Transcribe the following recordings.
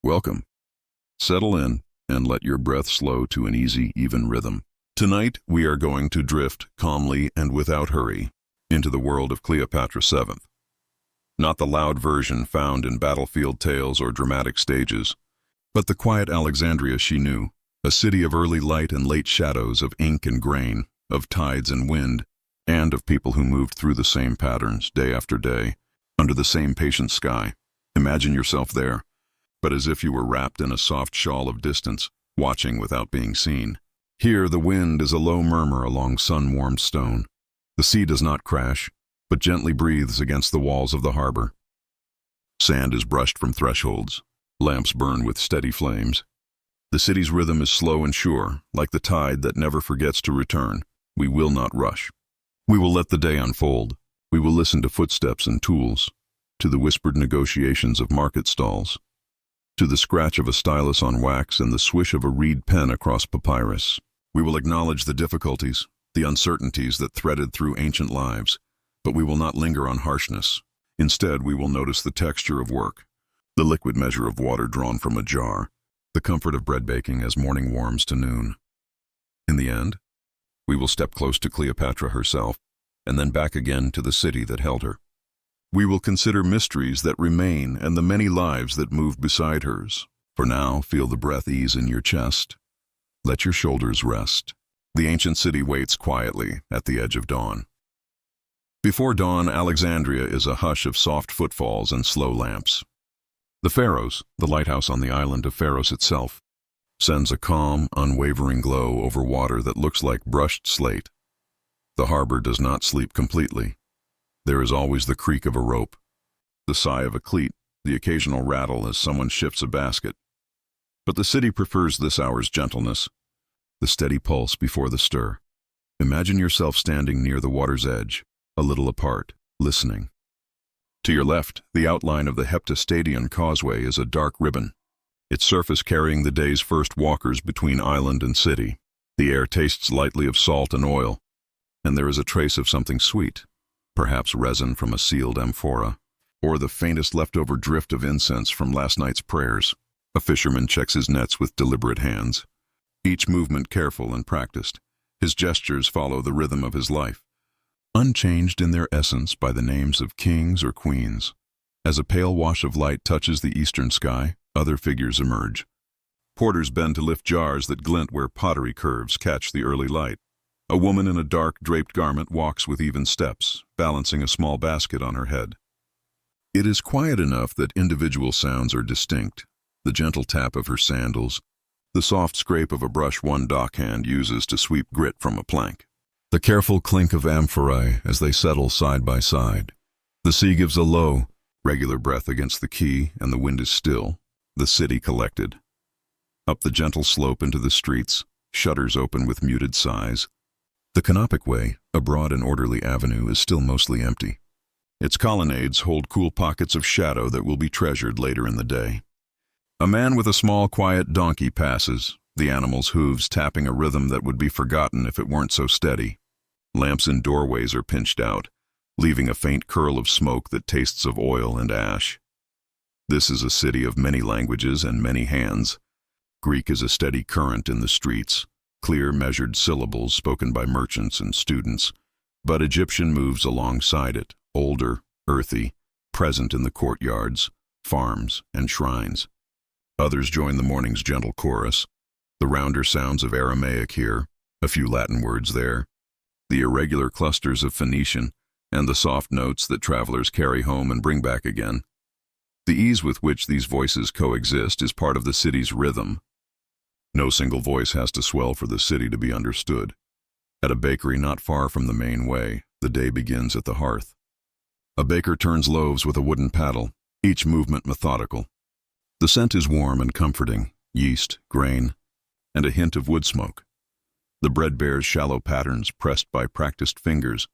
Welcome. Settle in and let your breath slow to an easy, even rhythm. Tonight, we are going to drift calmly and without hurry into the world of Cleopatra VII. Not the loud version found in battlefield tales or dramatic stages, but the quiet Alexandria she knew, a city of early light and late shadows, of ink and grain, of tides and wind, and of people who moved through the same patterns day after day, under the same patient sky. Imagine yourself there, but as if you were wrapped in a soft shawl of distance, watching without being seen. Here the wind is a low murmur along sun-warmed stone. The sea does not crash, but gently breathes against the walls of the harbor. Sand is brushed from thresholds. Lamps burn with steady flames. The city's rhythm is slow and sure, like the tide that never forgets to return. We will not rush. We will let the day unfold. We will listen to footsteps and tools, to the whispered negotiations of market stalls, to the scratch of a stylus on wax and the swish of a reed pen across papyrus. We will acknowledge the difficulties, the uncertainties that threaded through ancient lives, but we will not linger on harshness. Instead, we will notice the texture of work, the liquid measure of water drawn from a jar, the comfort of bread baking as morning warms to noon. In the end, we will step close to Cleopatra herself, and then back again to the city that held her. We will consider mysteries that remain and the many lives that moved beside hers. For now, feel the breath ease in your chest. Let your shoulders rest. The ancient city waits quietly at the edge of dawn. Before dawn, Alexandria is a hush of soft footfalls and slow lamps. The Pharos, the lighthouse on the island of Pharos itself, sends a calm, unwavering glow over water that looks like brushed slate. The harbor does not sleep completely. There is always the creak of a rope, the sigh of a cleat, the occasional rattle as someone shifts a basket. But the city prefers this hour's gentleness, the steady pulse before the stir. Imagine yourself standing near the water's edge, a little apart, listening. To your left, the outline of the Heptastadion Causeway is a dark ribbon, its surface carrying the day's first walkers between island and city. The air tastes lightly of salt and oil, and there is a trace of something sweet. Perhaps resin from a sealed amphora, or the faintest leftover drift of incense from last night's prayers. A fisherman checks his nets with deliberate hands, each movement careful and practiced. His gestures follow the rhythm of his life, unchanged in their essence by the names of kings or queens. As a pale wash of light touches the eastern sky, other figures emerge. Porters bend to lift jars that glint where pottery curves catch the early light. A woman in a dark, draped garment walks with even steps, balancing a small basket on her head. It is quiet enough that individual sounds are distinct: the gentle tap of her sandals, the soft scrape of a brush one dockhand uses to sweep grit from a plank, the careful clink of amphorae as they settle side by side. The sea gives a low, regular breath against the quay, and the wind is still, the city collected. Up the gentle slope into the streets, shutters open with muted sighs. The Canopic Way, a broad and orderly avenue, is still mostly empty. Its colonnades hold cool pockets of shadow that will be treasured later in the day. A man with a small, quiet donkey passes, the animal's hooves tapping a rhythm that would be forgotten if it weren't so steady. Lamps in doorways are pinched out, leaving a faint curl of smoke that tastes of oil and ash. This is a city of many languages and many hands. Greek is a steady current in the streets, clear, measured syllables spoken by merchants and students, but Egyptian moves alongside it, older, earthy, present in the courtyards, farms, and shrines. Others join the morning's gentle chorus, the rounder sounds of Aramaic here, a few Latin words there, the irregular clusters of Phoenician, and the soft notes that travelers carry home and bring back again. The ease with which these voices coexist is part of the city's rhythm. No single voice has to swell for the city to be understood. At a bakery not far from the main way, the day begins at the hearth. A baker turns loaves with a wooden paddle, each movement methodical. The scent is warm and comforting, yeast, grain, and a hint of wood smoke. The bread bears shallow patterns pressed by practiced fingers,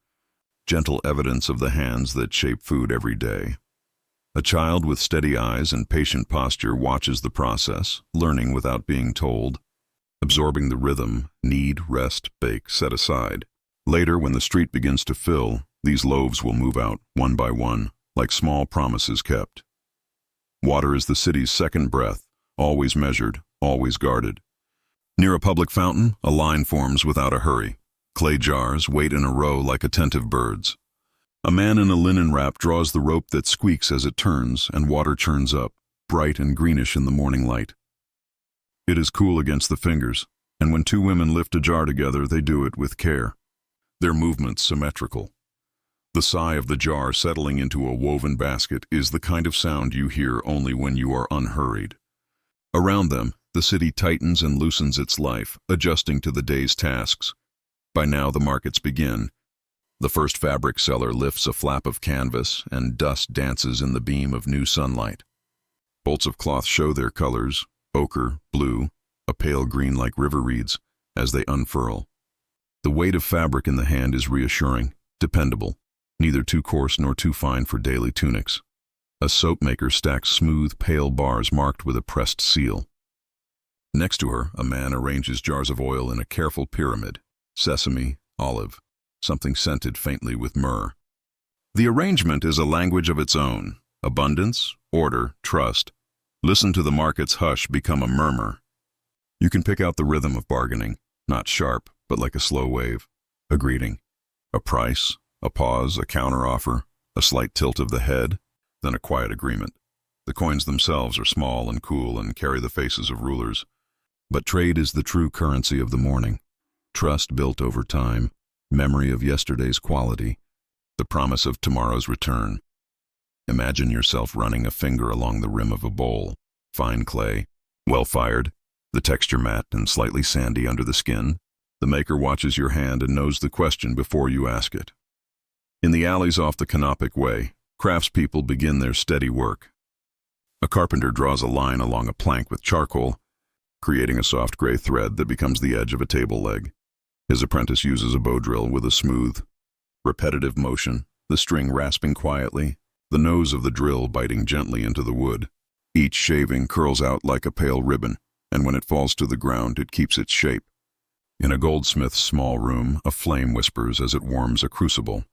gentle evidence of the hands that shape food every day. A child with steady eyes and patient posture watches the process, learning without being told, absorbing the rhythm: knead, rest, bake, set aside. Later, when the street begins to fill, these loaves will move out, one by one, like small promises kept. Water is the city's second breath, always measured, always guarded. Near a public fountain, a line forms without a hurry. Clay jars wait in a row like attentive birds. A man in a linen wrap draws the rope that squeaks as it turns, and water churns up, bright and greenish in the morning light. It is cool against the fingers, and when two women lift a jar together, they do it with care. Their movements symmetrical. The sigh of the jar settling into a woven basket is the kind of sound you hear only when you are unhurried. Around them, the city tightens and loosens its life, adjusting to the day's tasks. By now the markets begin. The first fabric seller lifts a flap of canvas, and dust dances in the beam of new sunlight. Bolts of cloth show their colors, ochre, blue, a pale green like river reeds, as they unfurl. The weight of fabric in the hand is reassuring, dependable, neither too coarse nor too fine for daily tunics. A soap maker stacks smooth, pale bars marked with a pressed seal. Next to her, a man arranges jars of oil in a careful pyramid, sesame, olive, something scented faintly with myrrh. The arrangement is a language of its own, abundance, order, trust. Listen to the market's hush become a murmur. You can pick out the rhythm of bargaining, not sharp, but like a slow wave, a greeting, a price, a pause, a counteroffer, a slight tilt of the head, then a quiet agreement. The coins themselves are small and cool and carry the faces of rulers. But trade is the true currency of the morning. Trust built over time, memory of yesterday's quality, the promise of tomorrow's return. Imagine yourself running a finger along the rim of a bowl, fine clay, well fired, the texture matte and slightly sandy under the skin. The maker watches your hand and knows the question before you ask it. In the alleys off the Canopic Way, craftspeople begin their steady work. A carpenter draws a line along a plank with charcoal, creating a soft gray thread that becomes the edge of a table leg. His apprentice uses a bow drill with a smooth, repetitive motion, the string rasping quietly, the nose of the drill biting gently into the wood. Each shaving curls out like a pale ribbon, and when it falls to the ground, it keeps its shape. In a goldsmith's small room, a flame whispers as it warms a crucible.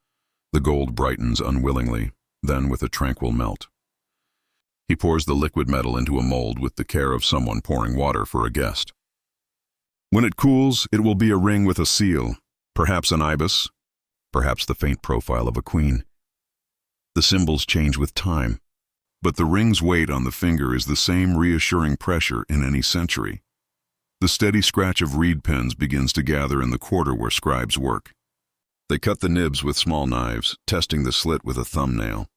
The gold brightens unwillingly, then with a tranquil melt. He pours the liquid metal into a mold with the care of someone pouring water for a guest. When it cools, it will be a ring with a seal, perhaps an ibis, perhaps the faint profile of a queen. The symbols change with time, but the ring's weight on the finger is the same reassuring pressure in any century. The steady scratch of reed pens begins to gather in the quarter where scribes work. They cut the nibs with small knives, testing the slit with a thumbnail.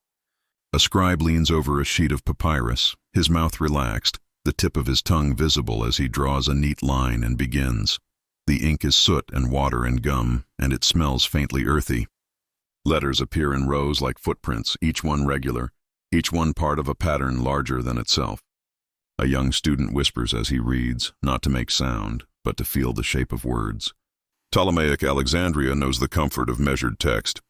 A scribe leans over a sheet of papyrus, his mouth relaxed, the tip of his tongue visible as he draws a neat line and begins. The ink is soot and water and gum, and it smells faintly earthy. Letters appear in rows like footprints, each one regular, each one part of a pattern larger than itself. A young student whispers as he reads, not to make sound, but to feel the shape of words. Ptolemaic Alexandria knows the comfort of measured text.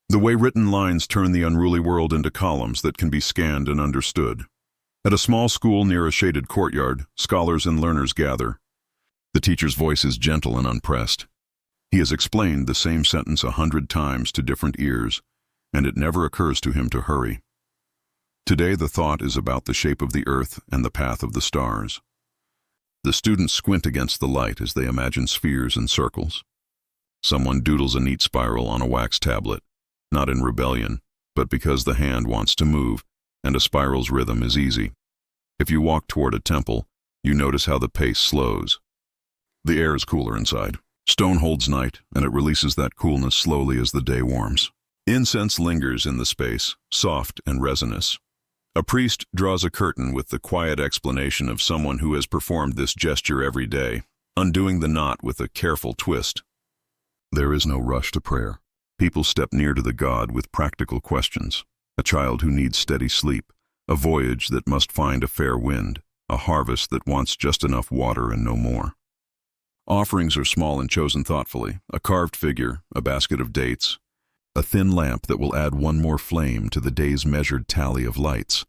The way written lines turn the unruly world into columns that can be scanned and understood. At a small school near a shaded courtyard, scholars and learners gather. The teacher's voice is gentle and unpressed. He has explained the same sentence 100 times to different ears, and it never occurs to him to hurry. Today the thought is about the shape of the earth and the path of the stars. The students squint against the light as they imagine spheres and circles. Someone doodles a neat spiral on a wax tablet, not in rebellion, but because the hand wants to move, and a spiral's rhythm is easy. If you walk toward a temple, you notice how the pace slows. The air is cooler inside. Stone holds night, and it releases that coolness slowly as the day warms. Incense lingers in the space, soft and resinous. A priest draws a curtain with the quiet explanation of someone who has performed this gesture every day, undoing the knot with a careful twist. There is no rush to prayer. People step near to the god with practical questions. A child who needs steady sleep, a voyage that must find a fair wind, a harvest that wants just enough water and no more. Offerings are small and chosen thoughtfully, a carved figure, a basket of dates, a thin lamp that will add one more flame to the day's measured tally of lights.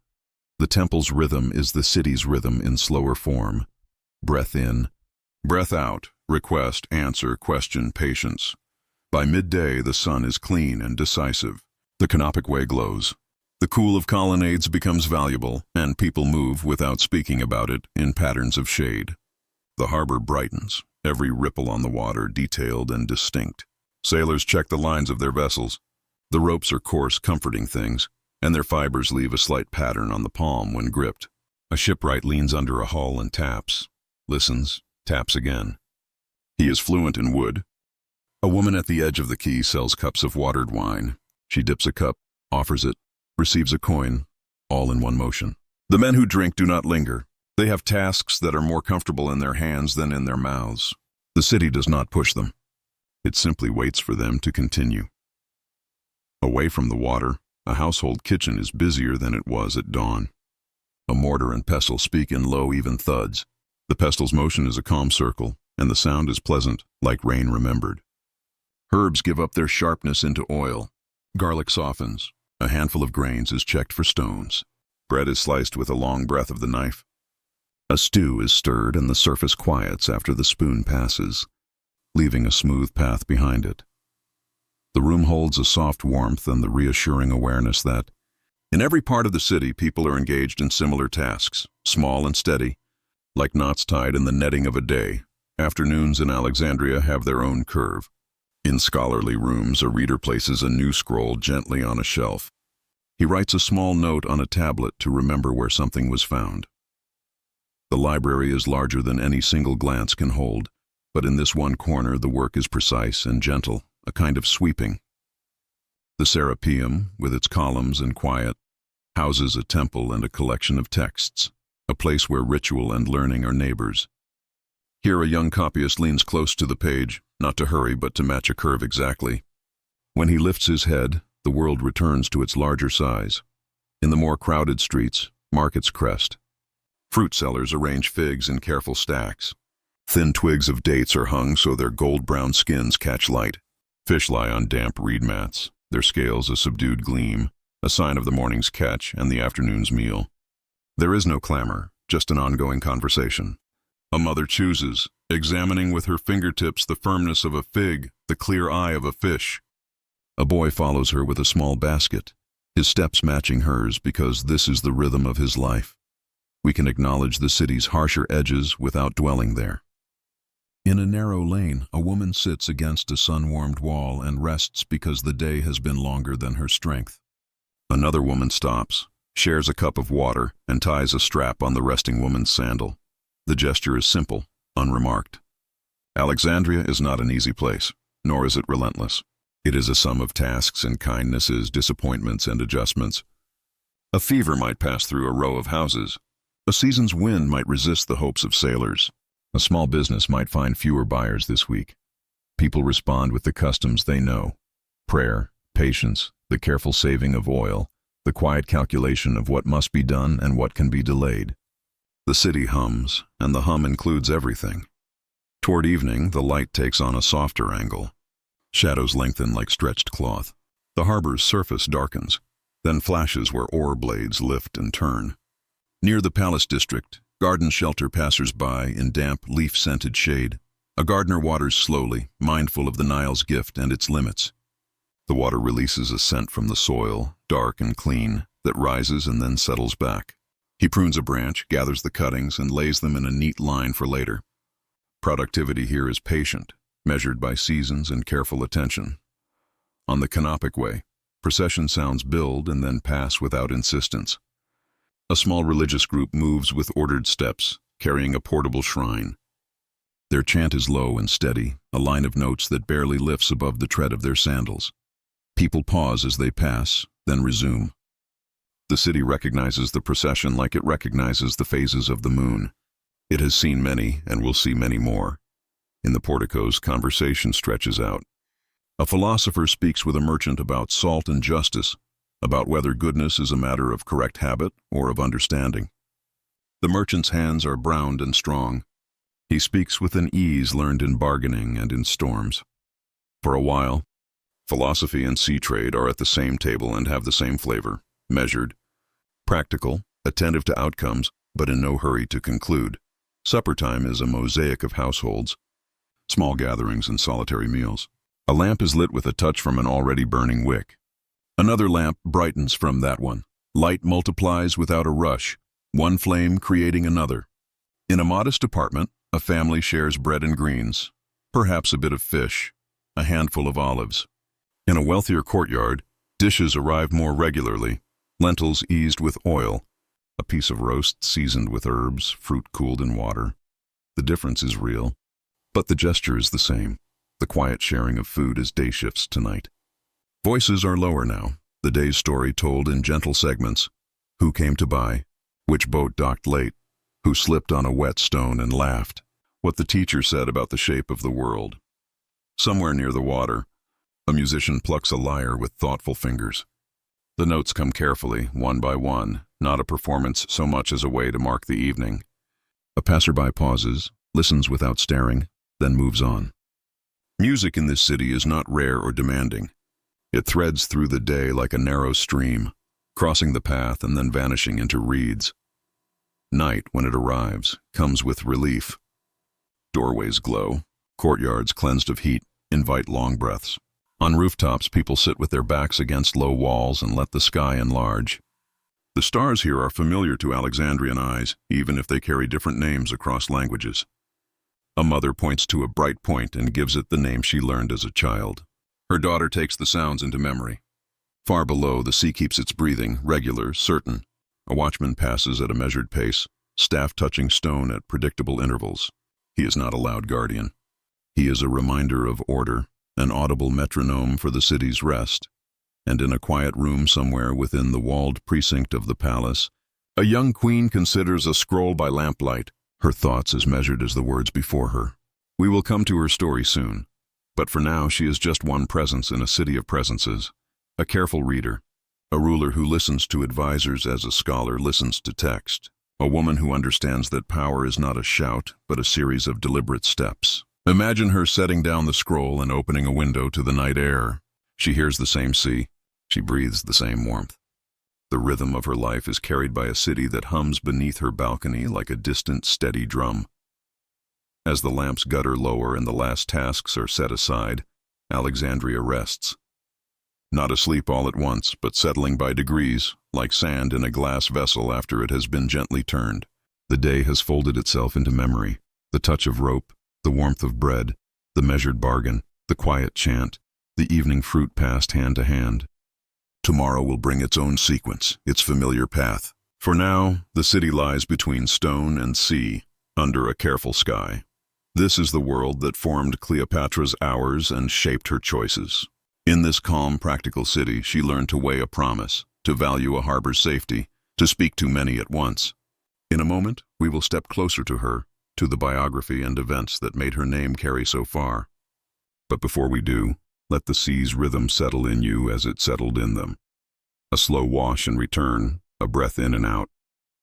The temple's rhythm is the city's rhythm in slower form. Breath in, breath out, request, answer, question, patience. By midday, the sun is clean and decisive. The Canopic Way glows. The cool of colonnades becomes valuable, and people move without speaking about it in patterns of shade. The harbor brightens, every ripple on the water detailed and distinct. Sailors check the lines of their vessels. The ropes are coarse, comforting things, and their fibers leave a slight pattern on the palm when gripped. A shipwright leans under a hull and taps, listens, taps again. He is fluent in wood. A woman at the edge of the quay sells cups of watered wine. She dips a cup, offers it, receives a coin, all in one motion. The men who drink do not linger. They have tasks that are more comfortable in their hands than in their mouths. The city does not push them. It simply waits for them to continue. Away from the water, a household kitchen is busier than it was at dawn. A mortar and pestle speak in low, even thuds. The pestle's motion is a calm circle, and the sound is pleasant, like rain remembered. Herbs give up their sharpness into oil. Garlic softens. A handful of grains is checked for stones. Bread is sliced with a long breath of the knife. A stew is stirred and the surface quiets after the spoon passes, leaving a smooth path behind it. The room holds a soft warmth and the reassuring awareness that, in every part of the city, people are engaged in similar tasks, small and steady, like knots tied in the netting of a day. Afternoons in Alexandria have their own curve. In scholarly rooms, a reader places a new scroll gently on a shelf. He writes a small note on a tablet to remember where something was found. The library is larger than any single glance can hold, but in this one corner the work is precise and gentle, a kind of sweeping. The Serapeum, with its columns and quiet, houses a temple and a collection of texts, a place where ritual and learning are neighbors. Here a young copyist leans close to the page, not to hurry but to match a curve exactly. When he lifts his head, the world returns to its larger size. In the more crowded streets, markets crest. Fruit sellers arrange figs in careful stacks. Thin twigs of dates are hung so their gold-brown skins catch light. Fish lie on damp reed mats, their scales a subdued gleam, a sign of the morning's catch and the afternoon's meal. There is no clamor, just an ongoing conversation. A mother chooses, examining with her fingertips the firmness of a fig, the clear eye of a fish. A boy follows her with a small basket, his steps matching hers because this is the rhythm of his life. We can acknowledge the city's harsher edges without dwelling there. In a narrow lane, a woman sits against a sun-warmed wall and rests because the day has been longer than her strength. Another woman stops, shares a cup of water, and ties a strap on the resting woman's sandal. The gesture is simple, unremarked. Alexandria is not an easy place, nor is it relentless. It is a sum of tasks and kindnesses, disappointments and adjustments. A fever might pass through a row of houses. A season's wind might resist the hopes of sailors. A small business might find fewer buyers this week. People respond with the customs they know. Prayer, patience, the careful saving of oil, the quiet calculation of what must be done and what can be delayed. The city hums, and the hum includes everything. Toward evening, the light takes on a softer angle. Shadows lengthen like stretched cloth. The harbor's surface darkens, then flashes where oar blades lift and turn. Near the palace district, gardens shelter passers-by in damp, leaf-scented shade. A gardener waters slowly, mindful of the Nile's gift and its limits. The water releases a scent from the soil, dark and clean, that rises and then settles back. He prunes a branch, gathers the cuttings, and lays them in a neat line for later. Productivity here is patient, measured by seasons and careful attention. On the Canopic Way, procession sounds build and then pass without insistence. A small religious group moves with ordered steps, carrying a portable shrine. Their chant is low and steady, a line of notes that barely lifts above the tread of their sandals. People pause as they pass, then resume. The city recognizes the procession like it recognizes the phases of the moon. It has seen many and will see many more. In the porticos, conversation stretches out. A philosopher speaks with a merchant about salt and justice, about whether goodness is a matter of correct habit or of understanding. The merchant's hands are browned and strong. He speaks with an ease learned in bargaining and in storms. For a while, philosophy and sea trade are at the same table and have the same flavor. Measured, practical, attentive to outcomes, but in no hurry to conclude. Supper time is a mosaic of households, small gatherings and solitary meals. A lamp is lit with a touch from an already burning wick. Another lamp brightens from that one. Light multiplies without a rush, one flame creating another. In a modest apartment, a family shares bread and greens, perhaps a bit of fish, a handful of olives. In a wealthier courtyard, dishes arrive more regularly, lentils eased with oil, a piece of roast seasoned with herbs, fruit cooled in water. The difference is real, but the gesture is the same. The quiet sharing of food as day shifts to night. Voices are lower now, the day's story told in gentle segments. Who came to buy? Which boat docked late? Who slipped on a wet stone and laughed? What the teacher said about the shape of the world. Somewhere near the water, a musician plucks a lyre with thoughtful fingers. The notes come carefully, one by one, not a performance so much as a way to mark the evening. A passerby pauses, listens without staring, then moves on. Music in this city is not rare or demanding. It threads through the day like a narrow stream, crossing the path and then vanishing into reeds. Night, when it arrives, comes with relief. Doorways glow, courtyards cleansed of heat invite long breaths. On rooftops, people sit with their backs against low walls and let the sky enlarge. The stars here are familiar to Alexandrian eyes, even if they carry different names across languages. A mother points to a bright point and gives it the name she learned as a child. Her daughter takes the sounds into memory. Far below, the sea keeps its breathing, regular, certain. A watchman passes at a measured pace, staff touching stone at predictable intervals. He is not a loud guardian. He is a reminder of order, an audible metronome for the city's rest. And in a quiet room somewhere within the walled precinct of the palace, a young queen considers a scroll by lamplight, her thoughts as measured as the words before her. We will come to her story soon, but for now she is just one presence in a city of presences, a careful reader, a ruler who listens to advisors as a scholar listens to text, a woman who understands that power is not a shout, but a series of deliberate steps. Imagine her setting down the scroll and opening a window to the night air. She hears the same sea, she breathes the same warmth. The rhythm of her life is carried by a city that hums beneath her balcony like a distant, steady drum. As the lamps gutter lower and the last tasks are set aside, Alexandria rests. Not asleep all at once, but settling by degrees, like sand in a glass vessel after it has been gently turned. The day has folded itself into memory, the touch of rope, the warmth of bread, the measured bargain, the quiet chant, the evening fruit passed hand to hand. Tomorrow will bring its own sequence, its familiar path. For now, the city lies between stone and sea, under a careful sky. This is the world that formed Cleopatra's hours and shaped her choices. In this calm, practical city, she learned to weigh a promise, to value a harbor's safety, to speak to many at once. In a moment, we will step closer to her, to the biography and events that made her name carry so far. But before we do, let the sea's rhythm settle in you as it settled in them. A slow wash and return, a breath in and out,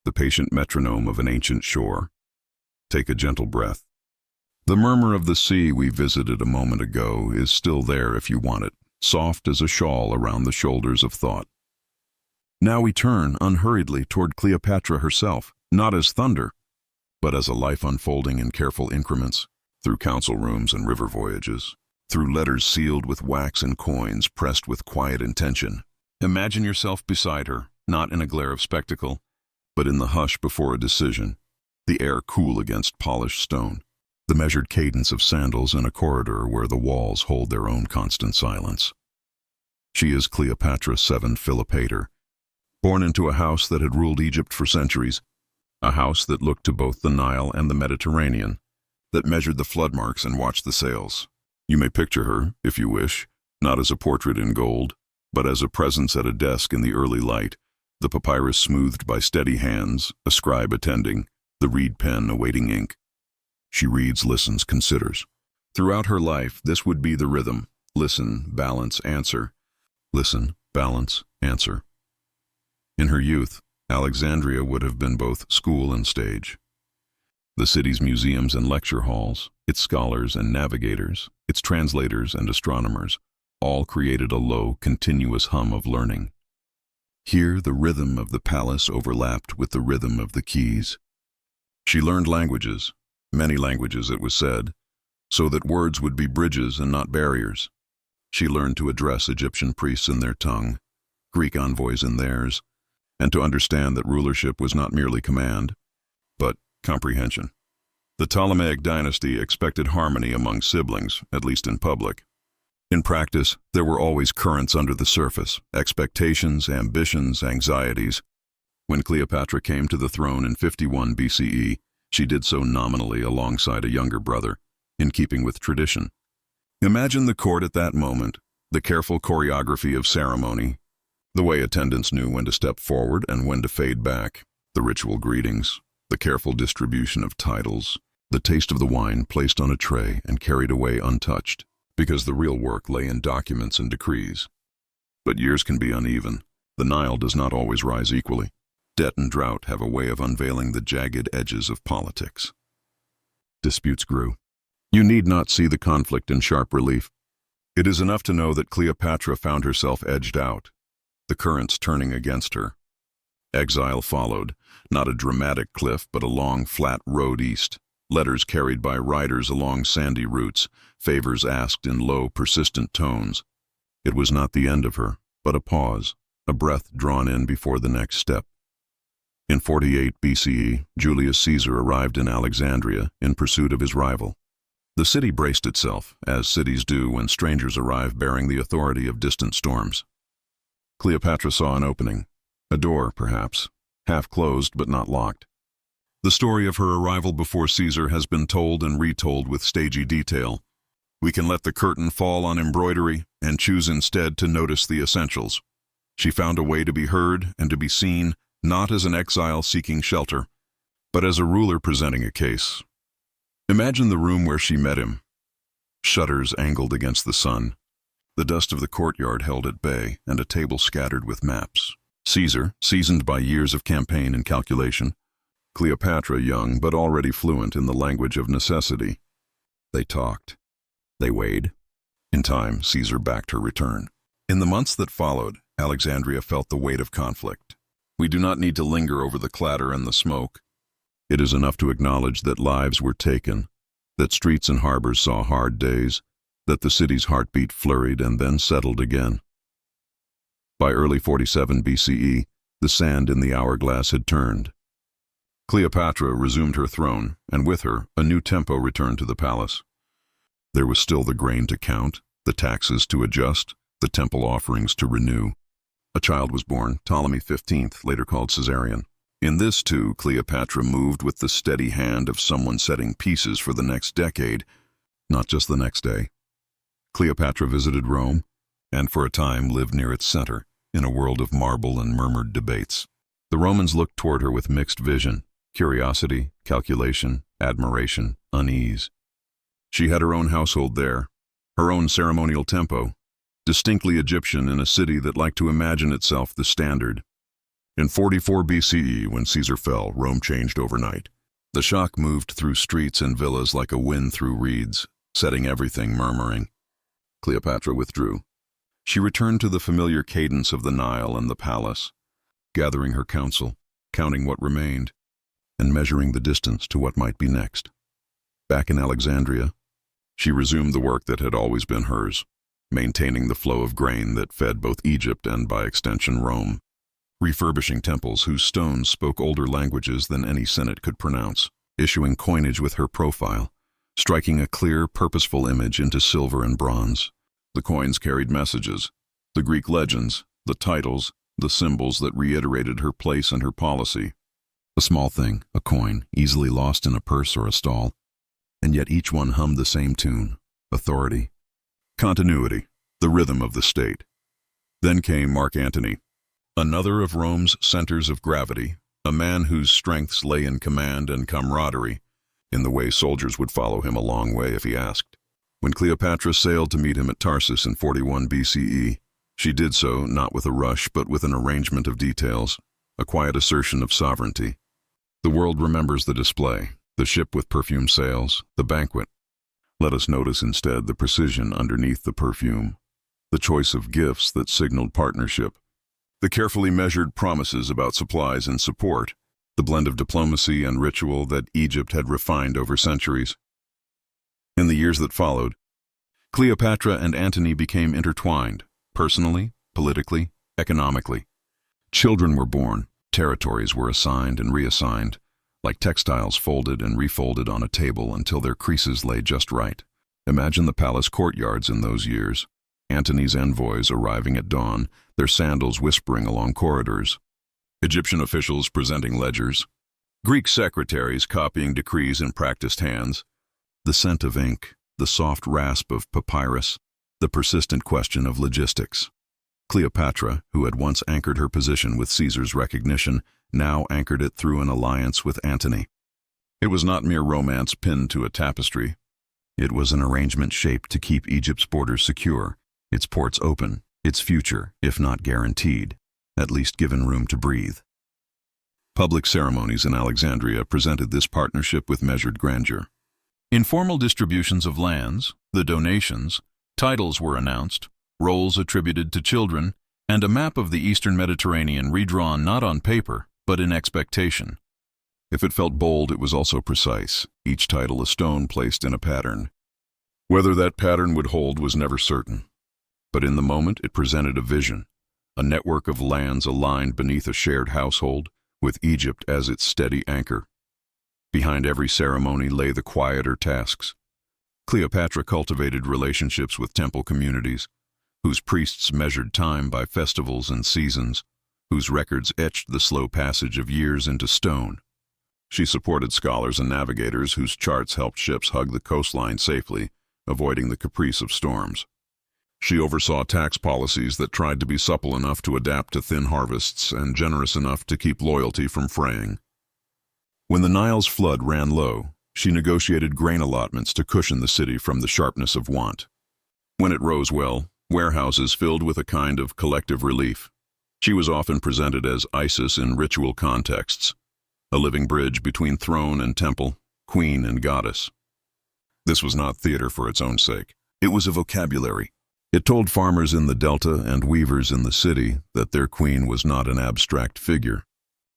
the patient metronome of an ancient shore. Take a gentle breath. The murmur of the sea we visited a moment ago is still there if you want it, soft as a shawl around the shoulders of thought. Now we turn unhurriedly toward Cleopatra herself, not as thunder, but as a life unfolding in careful increments, through council rooms and river voyages, through letters sealed with wax and coins pressed with quiet intention. Imagine yourself beside her, not in a glare of spectacle, but in the hush before a decision, the air cool against polished stone, the measured cadence of sandals in a corridor where the walls hold their own constant silence. She is Cleopatra VII Philopator, born into a house that had ruled Egypt for centuries, a house that looked to both the Nile and the Mediterranean, that measured the flood marks and watched the sails. You may picture her, if you wish, not as a portrait in gold, but as a presence at a desk in the early light, the papyrus smoothed by steady hands, a scribe attending, the reed pen awaiting ink. She reads, listens, considers. Throughout her life, this would be the rhythm: listen, balance, answer. Listen, balance, answer. In her youth, Alexandria would have been both school and stage. The city's museums and lecture halls, its scholars and navigators, its translators and astronomers, all created a low, continuous hum of learning. Here, the rhythm of the palace overlapped with the rhythm of the quays. She learned languages, many languages it was said, so that words would be bridges and not barriers. She learned to address Egyptian priests in their tongue, Greek envoys in theirs, and to understand that rulership was not merely command, but comprehension. The Ptolemaic dynasty expected harmony among siblings, at least in public. In practice, there were always currents under the surface, expectations, ambitions, anxieties. When Cleopatra came to the throne in 51 BCE, she did so nominally alongside a younger brother, in keeping with tradition. Imagine the court at that moment, the careful choreography of ceremony, the way attendants knew when to step forward and when to fade back, the ritual greetings, the careful distribution of titles, the taste of the wine placed on a tray and carried away untouched, because the real work lay in documents and decrees. But years can be uneven. The Nile does not always rise equally. Debt and drought have a way of unveiling the jagged edges of politics. Disputes grew. You need not see the conflict in sharp relief. It is enough to know that Cleopatra found herself edged out, the currents turning against her. Exile followed, not a dramatic cliff, but a long, flat road east. Letters carried by riders along sandy routes, favors asked in low, persistent tones. It was not the end of her, but a pause, a breath drawn in before the next step. In 48 BCE, Julius Caesar arrived in Alexandria in pursuit of his rival. The city braced itself, as cities do when strangers arrive bearing the authority of distant storms. Cleopatra saw an opening, a door, perhaps, half closed but not locked. The story of her arrival before Caesar has been told and retold with stagey detail. We can let the curtain fall on embroidery and choose instead to notice the essentials. She found a way to be heard and to be seen, not as an exile seeking shelter, but as a ruler presenting a case. Imagine the room where she met him. Shutters angled against the sun, the dust of the courtyard held at bay, and a table scattered with maps. Caesar, seasoned by years of campaign and calculation. Cleopatra, young but already fluent in the language of necessity. They talked. They weighed. In time, Caesar backed her return. In the months that followed, Alexandria felt the weight of conflict. We do not need to linger over the clatter and the smoke. It is enough to acknowledge that lives were taken, that streets and harbors saw hard days, that the city's heartbeat flurried and then settled again. By early 47 BCE, the sand in the hourglass had turned. Cleopatra resumed her throne, and with her, a new tempo returned to the palace. There was still the grain to count, the taxes to adjust, the temple offerings to renew. A child was born, Ptolemy XV, later called Caesarion. In this, too, Cleopatra moved with the steady hand of someone setting pieces for the next decade, not just the next day. Cleopatra visited Rome, and for a time lived near its center, in a world of marble and murmured debates. The Romans looked toward her with mixed vision, curiosity, calculation, admiration, unease. She had her own household there, her own ceremonial tempo, distinctly Egyptian in a city that liked to imagine itself the standard. In 44 BCE, when Caesar fell, Rome changed overnight. The shock moved through streets and villas like a wind through reeds, setting everything murmuring. Cleopatra withdrew. She returned to the familiar cadence of the Nile and the palace, gathering her counsel, counting what remained, and measuring the distance to what might be next. Back in Alexandria, she resumed the work that had always been hers, maintaining the flow of grain that fed both Egypt and, by extension, Rome, refurbishing temples whose stones spoke older languages than any senate could pronounce, issuing coinage with her profile, striking a clear, purposeful image into silver and bronze. The coins carried messages, the Greek legends, the titles, the symbols that reiterated her place and her policy. A small thing, a coin, easily lost in a purse or a stall, and yet each one hummed the same tune: authority, continuity, the rhythm of the state. Then came Mark Antony, another of Rome's centers of gravity, a man whose strengths lay in command and camaraderie, in the way soldiers would follow him a long way if he asked. When Cleopatra sailed to meet him at Tarsus in 41 BCE, she did so not with a rush but with an arrangement of details, a quiet assertion of sovereignty. The world remembers the display, the ship with perfumed sails, the banquet. Let us notice instead the precision underneath the perfume, the choice of gifts that signaled partnership, the carefully measured promises about supplies and support, the blend of diplomacy and ritual that Egypt had refined over centuries. In the years that followed, Cleopatra and Antony became intertwined, personally, politically, economically. Children were born, Territories were assigned and reassigned, like textiles folded and refolded on a table until their creases lay just right. Imagine the palace courtyards in those years. Antony's envoys arriving at dawn, their sandals whispering along corridors. Egyptian officials presenting ledgers. Greek secretaries copying decrees in practiced hands. The scent of ink, the soft rasp of papyrus, the persistent question of logistics. Cleopatra, who had once anchored her position with Caesar's recognition, now anchored it through an alliance with Antony. It was not mere romance pinned to a tapestry. It was an arrangement shaped to keep Egypt's borders secure, its ports open, its future, if not guaranteed, at least given room to breathe. Public ceremonies in Alexandria presented this partnership with measured grandeur. Informal distributions of lands, the donations, titles were announced, roles attributed to children, and a map of the Eastern Mediterranean redrawn not on paper, but in expectation. If it felt bold, it was also precise, each title a stone placed in a pattern. Whether that pattern would hold was never certain. But in the moment, it presented a vision, a network of lands aligned beneath a shared household, with Egypt as its steady anchor. Behind every ceremony lay the quieter tasks. Cleopatra cultivated relationships with temple communities, whose priests measured time by festivals and seasons, whose records etched the slow passage of years into stone. She supported scholars and navigators whose charts helped ships hug the coastline safely, avoiding the caprice of storms. She oversaw tax policies that tried to be supple enough to adapt to thin harvests and generous enough to keep loyalty from fraying. When the Nile's flood ran low, she negotiated grain allotments to cushion the city from the sharpness of want. When it rose well, warehouses filled with a kind of collective relief. She was often presented as Isis in ritual contexts, a living bridge between throne and temple, queen and goddess. This was not theater for its own sake. It was a vocabulary. It told farmers in the delta and weavers in the city that their queen was not an abstract figure,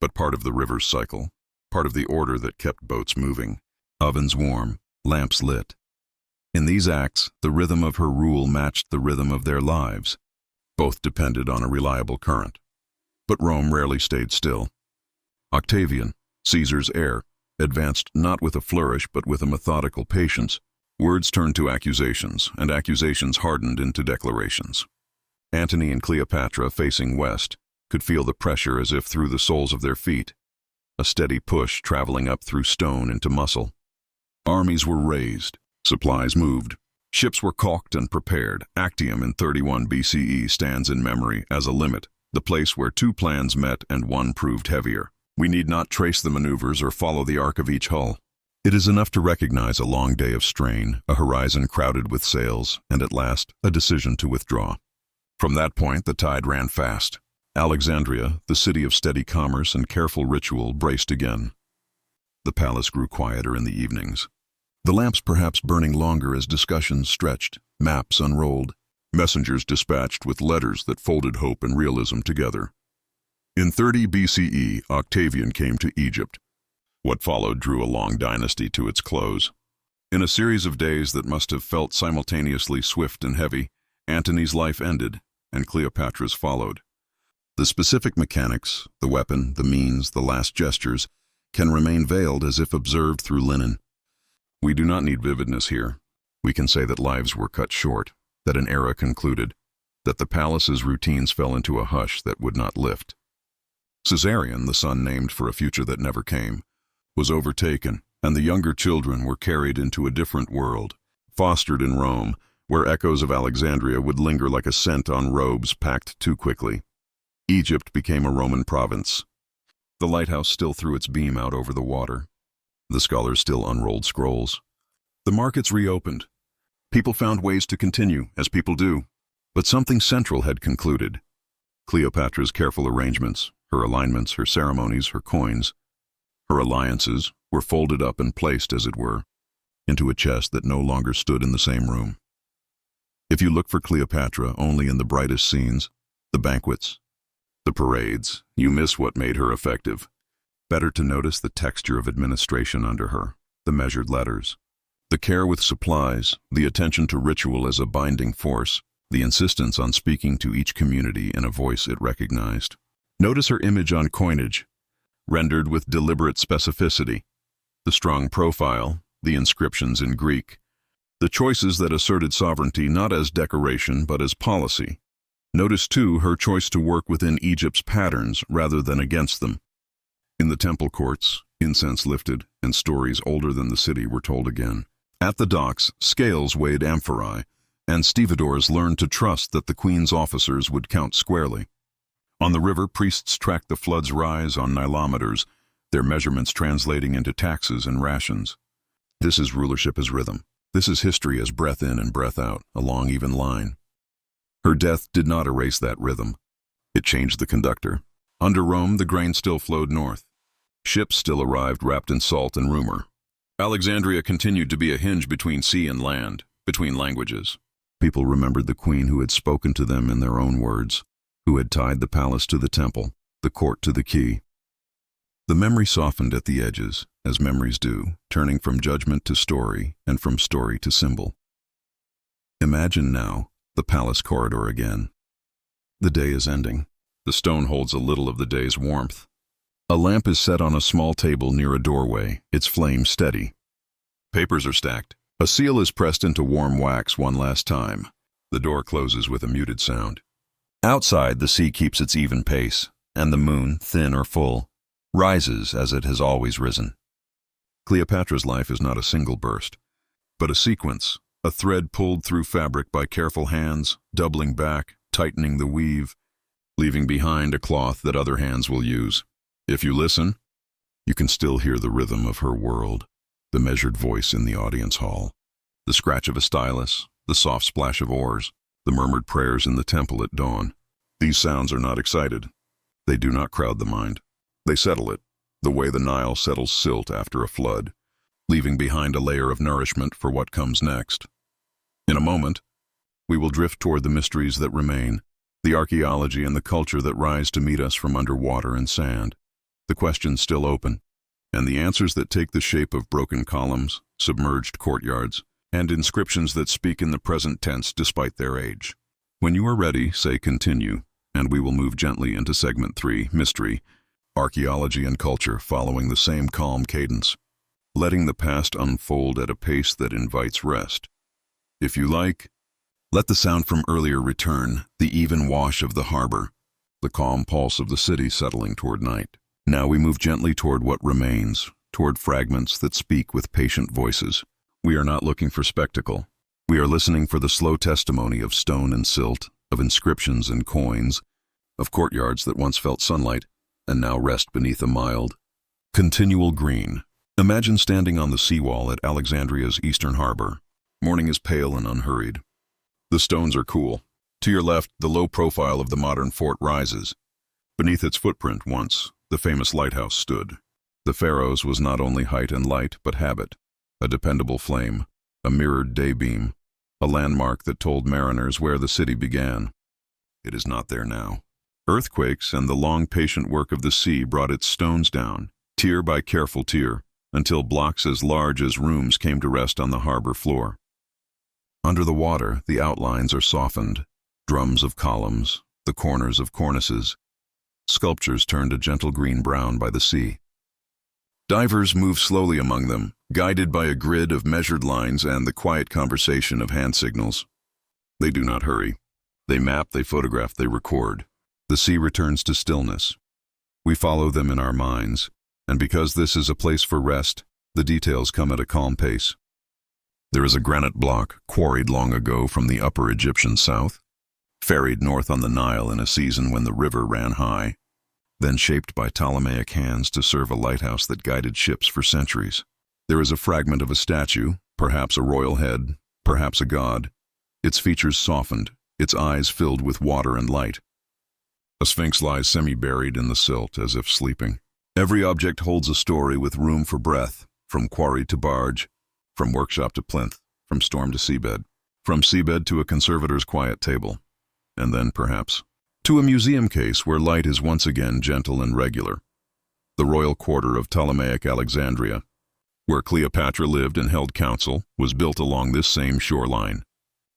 but part of the river's cycle, part of the order that kept boats moving, ovens warm, lamps lit. In these acts, the rhythm of her rule matched the rhythm of their lives. Both depended on a reliable current. But Rome rarely stayed still. Octavian, Caesar's heir, advanced not with a flourish but with a methodical patience. Words turned to accusations, and accusations hardened into declarations. Antony and Cleopatra, facing west, could feel the pressure as if through the soles of their feet, a steady push traveling up through stone into muscle. Armies were raised, supplies moved, ships were caulked and prepared. Actium in 31 BCE stands in memory as a limit, the place where two plans met and one proved heavier. We need not trace the maneuvers or follow the arc of each hull. It is enough to recognize a long day of strain, a horizon crowded with sails, and at last, a decision to withdraw. From that point, the tide ran fast. Alexandria, the city of steady commerce and careful ritual, braced again. The palace grew quieter in the evenings. The lamps perhaps burning longer as discussions stretched, maps unrolled, messengers dispatched with letters that folded hope and realism together. In 30 BCE, Octavian came to Egypt. What followed drew a long dynasty to its close. In a series of days that must have felt simultaneously swift and heavy, Antony's life ended, and Cleopatra's followed. The specific mechanics, the weapon, the means, the last gestures, can remain veiled as if observed through linen. We do not need vividness here. We can say that lives were cut short, that an era concluded, that the palace's routines fell into a hush that would not lift. Caesarion, the son named for a future that never came, was overtaken, and the younger children were carried into a different world, fostered in Rome, where echoes of Alexandria would linger like a scent on robes packed too quickly. Egypt became a Roman province. The lighthouse still threw its beam out over the water. The scholars still unrolled scrolls. The markets reopened. People found ways to continue, as people do. But something central had concluded. Cleopatra's careful arrangements, her alignments, her ceremonies, her coins, her alliances, were folded up and placed, as it were, into a chest that no longer stood in the same room. If you look for Cleopatra only in the brightest scenes, the banquets, the parades, you miss what made her effective. Better to notice the texture of administration under her, the measured letters, the care with supplies, the attention to ritual as a binding force, the insistence on speaking to each community in a voice it recognized. Notice her image on coinage, rendered with deliberate specificity. The strong profile, the inscriptions in Greek. The choices that asserted sovereignty not as decoration but as policy. Notice, too, her choice to work within Egypt's patterns rather than against them. In the temple courts, incense lifted, and stories older than the city were told again. At the docks, scales weighed amphorae, and stevedores learned to trust that the queen's officers would count squarely. On the river, priests tracked the flood's rise on nilometers, their measurements translating into taxes and rations. This is rulership as rhythm. This is history as breath in and breath out, a long even line. Her death did not erase that rhythm. It changed the conductor. Under Rome, the grain still flowed north. Ships still arrived wrapped in salt and rumor. Alexandria continued to be a hinge between sea and land, between languages. People remembered the queen who had spoken to them in their own words, who had tied the palace to the temple, the court to the quay. The memory softened at the edges, as memories do, turning from judgment to story and from story to symbol. Imagine now the palace corridor again. The day is ending. The stone holds a little of the day's warmth. A lamp is set on a small table near a doorway, its flame steady. Papers are stacked. A seal is pressed into warm wax one last time. The door closes with a muted sound. Outside, the sea keeps its even pace, and the moon, thin or full, rises as it has always risen. Cleopatra's life is not a single burst, but a sequence, a thread pulled through fabric by careful hands, doubling back, tightening the weave, leaving behind a cloth that other hands will use. If you listen, you can still hear the rhythm of her world, the measured voice in the audience hall, the scratch of a stylus, the soft splash of oars, the murmured prayers in the temple at dawn. These sounds are not excited. They do not crowd the mind. They settle it, the way the Nile settles silt after a flood, leaving behind a layer of nourishment for what comes next. In a moment, we will drift toward the mysteries that remain, the archaeology and the culture that rise to meet us from under water and sand, the questions still open, and the answers that take the shape of broken columns, submerged courtyards, and inscriptions that speak in the present tense despite their age. When you are ready, say continue, and we will move gently into segment 3, mystery, archaeology and culture, following the same calm cadence, letting the past unfold at a pace that invites rest. If you like, let the sound from earlier return, the even wash of the harbor, the calm pulse of the city settling toward night. Now we move gently toward what remains, toward fragments that speak with patient voices. We are not looking for spectacle. We are listening for the slow testimony of stone and silt, of inscriptions and coins, of courtyards that once felt sunlight and now rest beneath a mild, continual green. Imagine standing on the seawall at Alexandria's eastern harbor. Morning is pale and unhurried. The stones are cool. To your left, the low profile of the modern fort rises. Beneath its footprint once, the famous lighthouse stood. The Pharaoh's was not only height and light, but habit, a dependable flame, a mirrored daybeam, a landmark that told mariners where the city began. It is not there now. Earthquakes and the long patient work of the sea brought its stones down, tier by careful tier, until blocks as large as rooms came to rest on the harbor floor. Under the water, the outlines are softened, drums of columns, the corners of cornices. Sculptures turned a gentle green-brown by the sea. Divers move slowly among them, guided by a grid of measured lines and the quiet conversation of hand signals. They do not hurry. They map, they photograph, they record. The sea returns to stillness. We follow them in our minds, and because this is a place for rest, the details come at a calm pace. There is a granite block, quarried long ago from the upper Egyptian south, ferried north on the Nile in a season when the river ran high, then shaped by Ptolemaic hands to serve a lighthouse that guided ships for centuries. There is a fragment of a statue, perhaps a royal head, perhaps a god, its features softened, its eyes filled with water and light. A sphinx lies semi-buried in the silt as if sleeping. Every object holds a story with room for breath, from quarry to barge, from workshop to plinth, from storm to seabed, from seabed to a conservator's quiet table, and then, perhaps, to a museum case where light is once again gentle and regular. The royal quarter of Ptolemaic Alexandria, where Cleopatra lived and held council, was built along this same shoreline.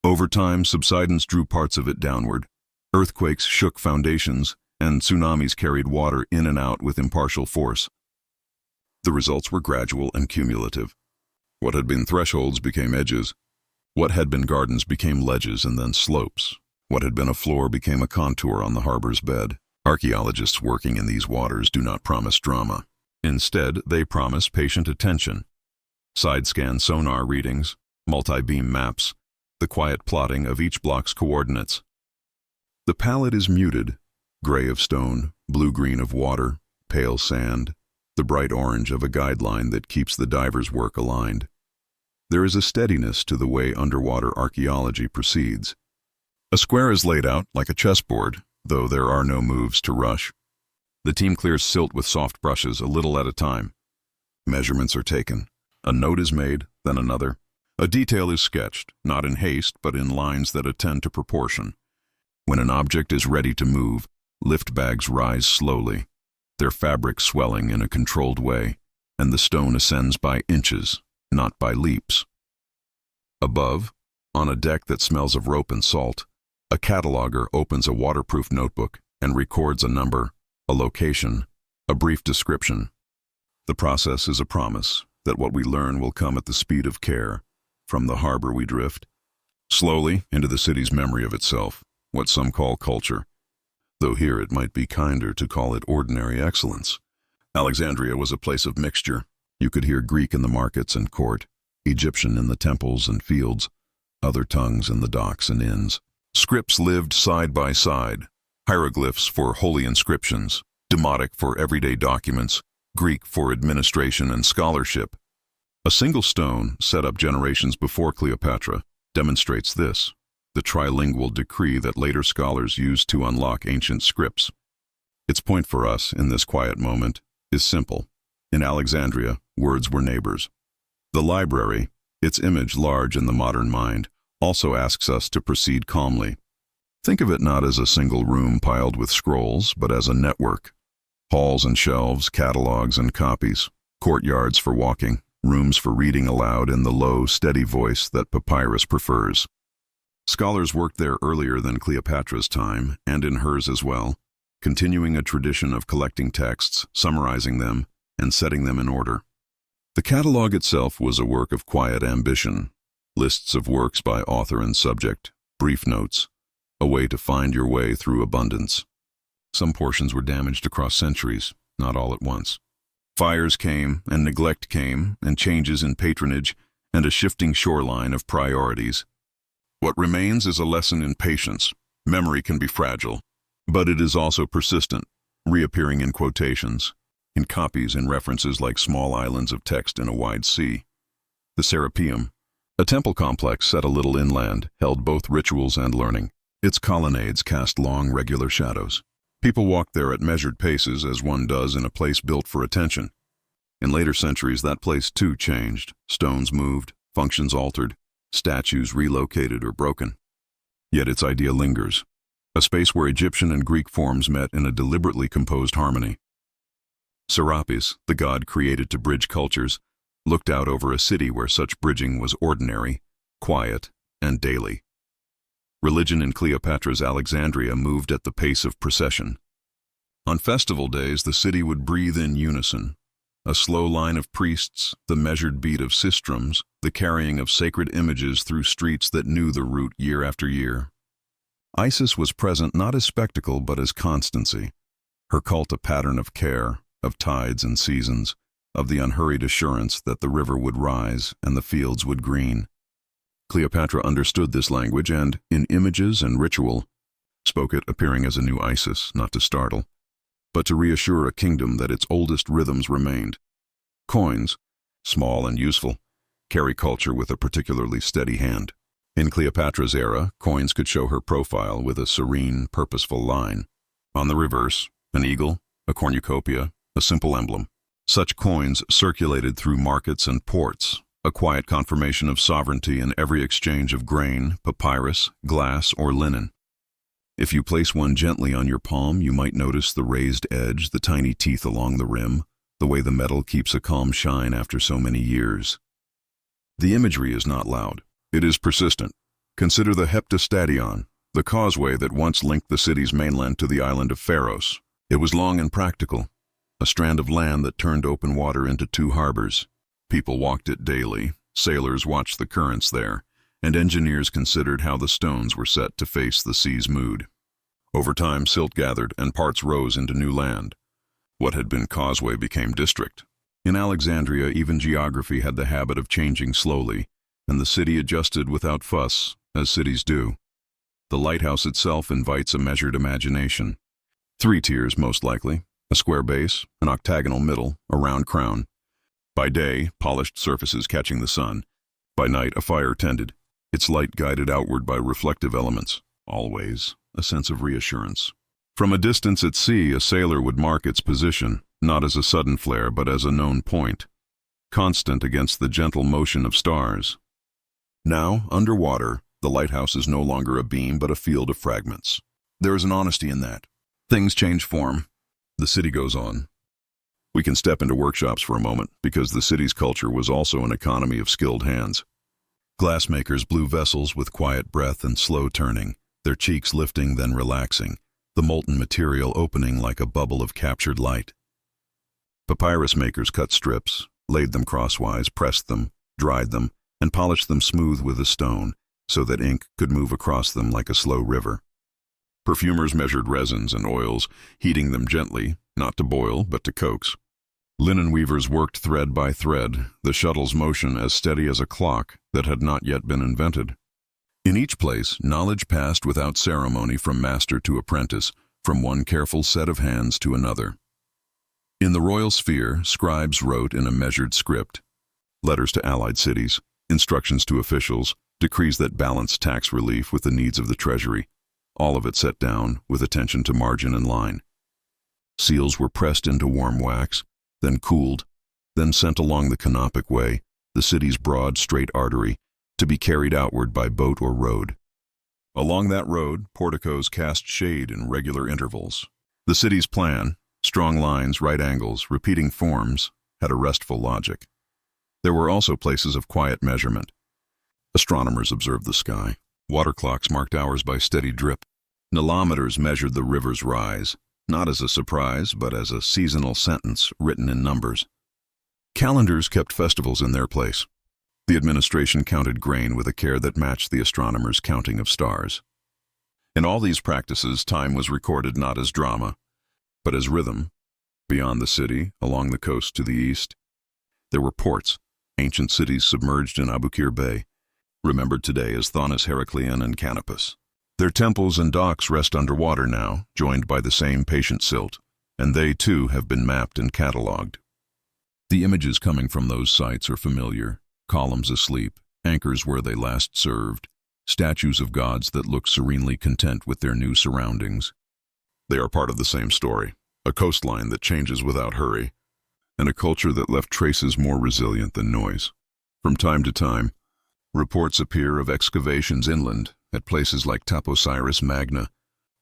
Over time, subsidence drew parts of it downward. Earthquakes shook foundations, and tsunamis carried water in and out with impartial force. The results were gradual and cumulative. What had been thresholds became edges. What had been gardens became ledges and then slopes. What had been a floor became a contour on the harbor's bed. Archaeologists working in these waters do not promise drama. Instead, they promise patient attention. Side-scan sonar readings, multi-beam maps, the quiet plotting of each block's coordinates. The palette is muted, gray of stone, blue-green of water, pale sand, the bright orange of a guideline that keeps the diver's work aligned. There is a steadiness to the way underwater archaeology proceeds. A square is laid out like a chessboard, though there are no moves to rush. The team clears silt with soft brushes a little at a time. Measurements are taken. A note is made, then another. A detail is sketched, not in haste, but in lines that attend to proportion. When an object is ready to move, lift bags rise slowly, their fabric swelling in a controlled way, and the stone ascends by inches, not by leaps. Above, on a deck that smells of rope and salt, a cataloger opens a waterproof notebook and records a number, a location, a brief description. The process is a promise that what we learn will come at the speed of care. From the harbor we drift, slowly into the city's memory of itself, what some call culture, though here it might be kinder to call it ordinary excellence. Alexandria was a place of mixture. You could hear Greek in the markets and court, Egyptian in the temples and fields, other tongues in the docks and inns. Scripts lived side by side, hieroglyphs for holy inscriptions, Demotic for everyday documents, Greek for administration and scholarship. A single stone, set up generations before Cleopatra, demonstrates this, the trilingual decree that later scholars used to unlock ancient scripts. Its point for us, in this quiet moment, is simple. In Alexandria, words were neighbors. The library, its image large in the modern mind, also asks us to proceed calmly. Think of it not as a single room piled with scrolls, but as a network. Halls and shelves, catalogs and copies, courtyards for walking, rooms for reading aloud in the low, steady voice that papyrus prefers. Scholars worked there earlier than Cleopatra's time, and in hers as well, continuing a tradition of collecting texts, summarizing them, and setting them in order. The catalog itself was a work of quiet ambition, lists of works by author and subject, brief notes, a way to find your way through abundance. Some portions were damaged across centuries, not all at once. Fires came, and neglect came, and changes in patronage, and a shifting shoreline of priorities. What remains is a lesson in patience. Memory can be fragile, but it is also persistent, reappearing in quotations, in copies and references like small islands of text in a wide sea. The Serapeum, a temple complex set a little inland, held both rituals and learning. Its colonnades cast long, regular shadows. People walked there at measured paces, as one does in a place built for attention. In later centuries, that place too changed. Stones moved, functions altered, statues relocated or broken. Yet its idea lingers, a space where Egyptian and Greek forms met in a deliberately composed harmony. Serapis, the god created to bridge cultures, looked out over a city where such bridging was ordinary, quiet, and daily. Religion in Cleopatra's Alexandria moved at the pace of procession. On festival days, the city would breathe in unison. A slow line of priests, the measured beat of sistrums, the carrying of sacred images through streets that knew the route year after year. Isis was present not as spectacle but as constancy, her cult a pattern of care, of tides and seasons, of the unhurried assurance that the river would rise and the fields would green. Cleopatra understood this language and, in images and ritual, spoke it appearing as a new Isis, not to startle, but to reassure a kingdom that its oldest rhythms remained. Coins, small and useful, carry culture with a particularly steady hand. In Cleopatra's era, coins could show her profile with a serene, purposeful line. On the reverse, an eagle, a cornucopia, a simple emblem. Such coins circulated through markets and ports, a quiet confirmation of sovereignty in every exchange of grain, papyrus, glass, or linen. If you place one gently on your palm, you might notice the raised edge, the tiny teeth along the rim, the way the metal keeps a calm shine after so many years. The imagery is not loud. It is persistent. Consider the heptastadion, the causeway that once linked the city's mainland to the island of Pharos. It was long and practical, a strand of land that turned open water into two harbors. People walked it daily, sailors watched the currents there, and engineers considered how the stones were set to face the sea's mood. Over time, silt gathered and parts rose into new land. What had been causeway became district. In Alexandria, even geography had the habit of changing slowly, and the city adjusted without fuss, as cities do. The lighthouse itself invites a measured imagination. 3 tiers, most likely: a square base, an octagonal middle, a round crown. By day, polished surfaces catching the sun. By night, a fire tended, its light guided outward by reflective elements. Always a sense of reassurance. From a distance at sea, a sailor would mark its position, not as a sudden flare, but as a known point, constant against the gentle motion of stars. Now, underwater, the lighthouse is no longer a beam, but a field of fragments. There is an honesty in that. Things change form. The city goes on. We can step into workshops for a moment, because the city's culture was also an economy of skilled hands. Glassmakers blew vessels with quiet breath and slow turning, their cheeks lifting then relaxing, the molten material opening like a bubble of captured light. Papyrus makers cut strips, laid them crosswise, pressed them, dried them, and polished them smooth with a stone, so that ink could move across them like a slow river. Perfumers measured resins and oils, heating them gently, not to boil, but to coax. Linen weavers worked thread by thread, the shuttle's motion as steady as a clock that had not yet been invented. In each place, knowledge passed without ceremony from master to apprentice, from one careful set of hands to another. In the royal sphere, scribes wrote in a measured script, letters to allied cities, instructions to officials, decrees that balanced tax relief with the needs of the treasury, all of it set down with attention to margin and line. Seals were pressed into warm wax, then cooled, then sent along the Canopic Way, the city's broad, straight artery, to be carried outward by boat or road. Along that road, porticos cast shade in regular intervals. The city's plan, strong lines, right angles, repeating forms, had a restful logic. There were also places of quiet measurement. Astronomers observed the sky. Water clocks marked hours by steady drip. Nilometers measured the river's rise, not as a surprise, but as a seasonal sentence written in numbers. Calendars kept festivals in their place. The administration counted grain with a care that matched the astronomers' counting of stars. In all these practices, time was recorded not as drama, but as rhythm. Beyond the city, along the coast to the east, there were ports, ancient cities submerged in Aboukir Bay, remembered today as Thonis Heracleon and Canopus. Their temples and docks rest underwater now, joined by the same patient silt, and they too have been mapped and catalogued. The images coming from those sites are familiar: columns asleep, anchors where they last served, statues of gods that look serenely content with their new surroundings. They are part of the same story, a coastline that changes without hurry, and a culture that left traces more resilient than noise. From time to time, reports appear of excavations inland at places like Taposiris Magna,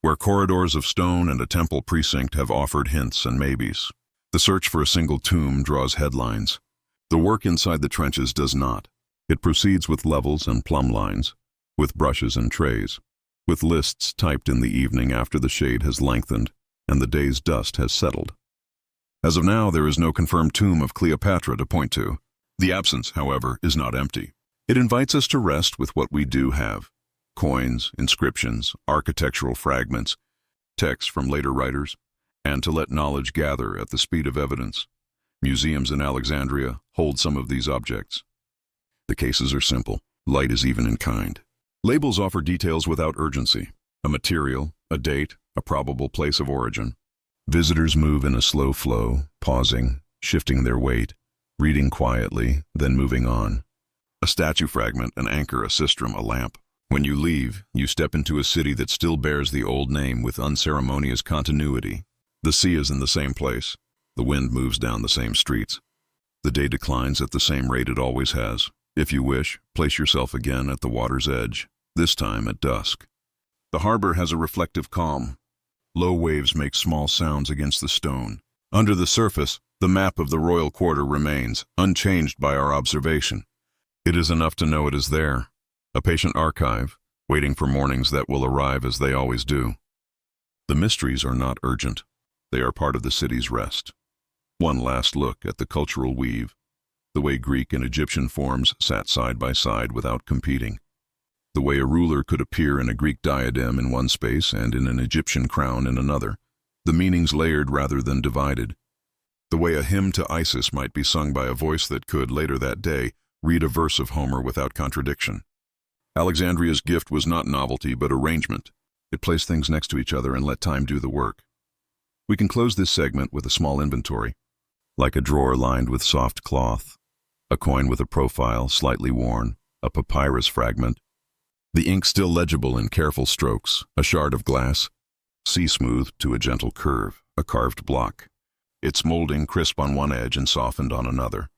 where corridors of stone and a temple precinct have offered hints and maybes. The search for a single tomb draws headlines. The work inside the trenches does not. It proceeds with levels and plumb lines, with brushes and trays, with lists typed in the evening after the shade has lengthened and the day's dust has settled. As of now, there is no confirmed tomb of Cleopatra to point to. The absence, however, is not empty. It invites us to rest with what we do have: coins, inscriptions, architectural fragments, texts from later writers, and to let knowledge gather at the speed of evidence. Museums in Alexandria hold some of these objects. The cases are simple. Light is even in kind. Labels offer details without urgency: a material, a date, a probable place of origin. Visitors move in a slow flow, pausing, shifting their weight, reading quietly, then moving on. A statue fragment, an anchor, a sistrum, a lamp. When you leave, you step into a city that still bears the old name with unceremonious continuity. The sea is in the same place. The wind moves down the same streets. The day declines at the same rate it always has. If you wish, place yourself again at the water's edge, this time at dusk. The harbor has a reflective calm. Low waves make small sounds against the stone. Under the surface, the map of the royal quarter remains, unchanged by our observation. It is enough to know it is there, a patient archive, waiting for mornings that will arrive as they always do. The mysteries are not urgent. They are part of the city's rest. One last look at the cultural weave, the way Greek and Egyptian forms sat side by side without competing, the way a ruler could appear in a Greek diadem in one space and in an Egyptian crown in another, the meanings layered rather than divided, the way a hymn to Isis might be sung by a voice that could, later that day, read a verse of Homer without contradiction. Alexandria's gift was not novelty but arrangement. It placed things next to each other and let time do the work. We can close this segment with a small inventory, like a drawer lined with soft cloth, a coin with a profile slightly worn, a papyrus fragment, the ink still legible in careful strokes, a shard of glass, sea-smoothed to a gentle curve, a carved block, its molding crisp on one edge and softened on another,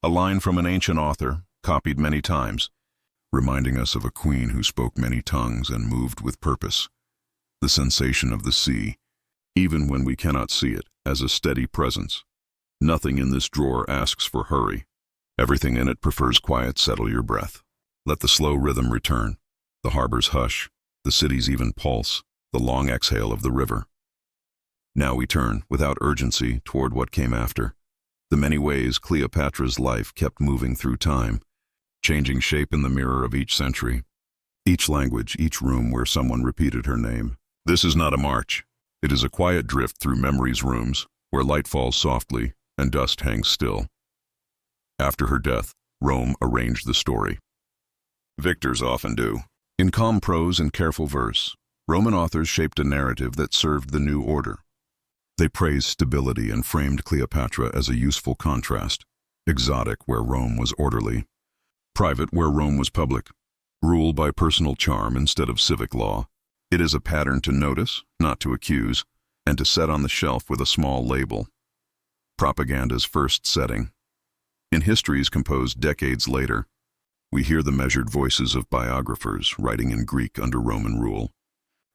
a line from an ancient author, copied many times, reminding us of a queen who spoke many tongues and moved with purpose, the sensation of the sea, even when we cannot see it, as a steady presence. Nothing in this drawer asks for hurry. Everything in it prefers quiet. Settle your breath. Let the slow rhythm return, the harbor's hush, the city's even pulse, the long exhale of the river. Now we turn, without urgency, toward what came after. The many ways Cleopatra's life kept moving through time, changing shape in the mirror of each century. Each language, each room where someone repeated her name. This is not a march. It is a quiet drift through memory's rooms, where light falls softly and dust hangs still. After her death, Rome arranged the story. Victors often do. In calm prose and careful verse, Roman authors shaped a narrative that served the new order. They praised stability and framed Cleopatra as a useful contrast, exotic where Rome was orderly, private where Rome was public, rule by personal charm instead of civic law. It is a pattern to notice, not to accuse, and to set on the shelf with a small label. Propaganda's first setting. In histories composed decades later, we hear the measured voices of biographers writing in Greek under Roman rule.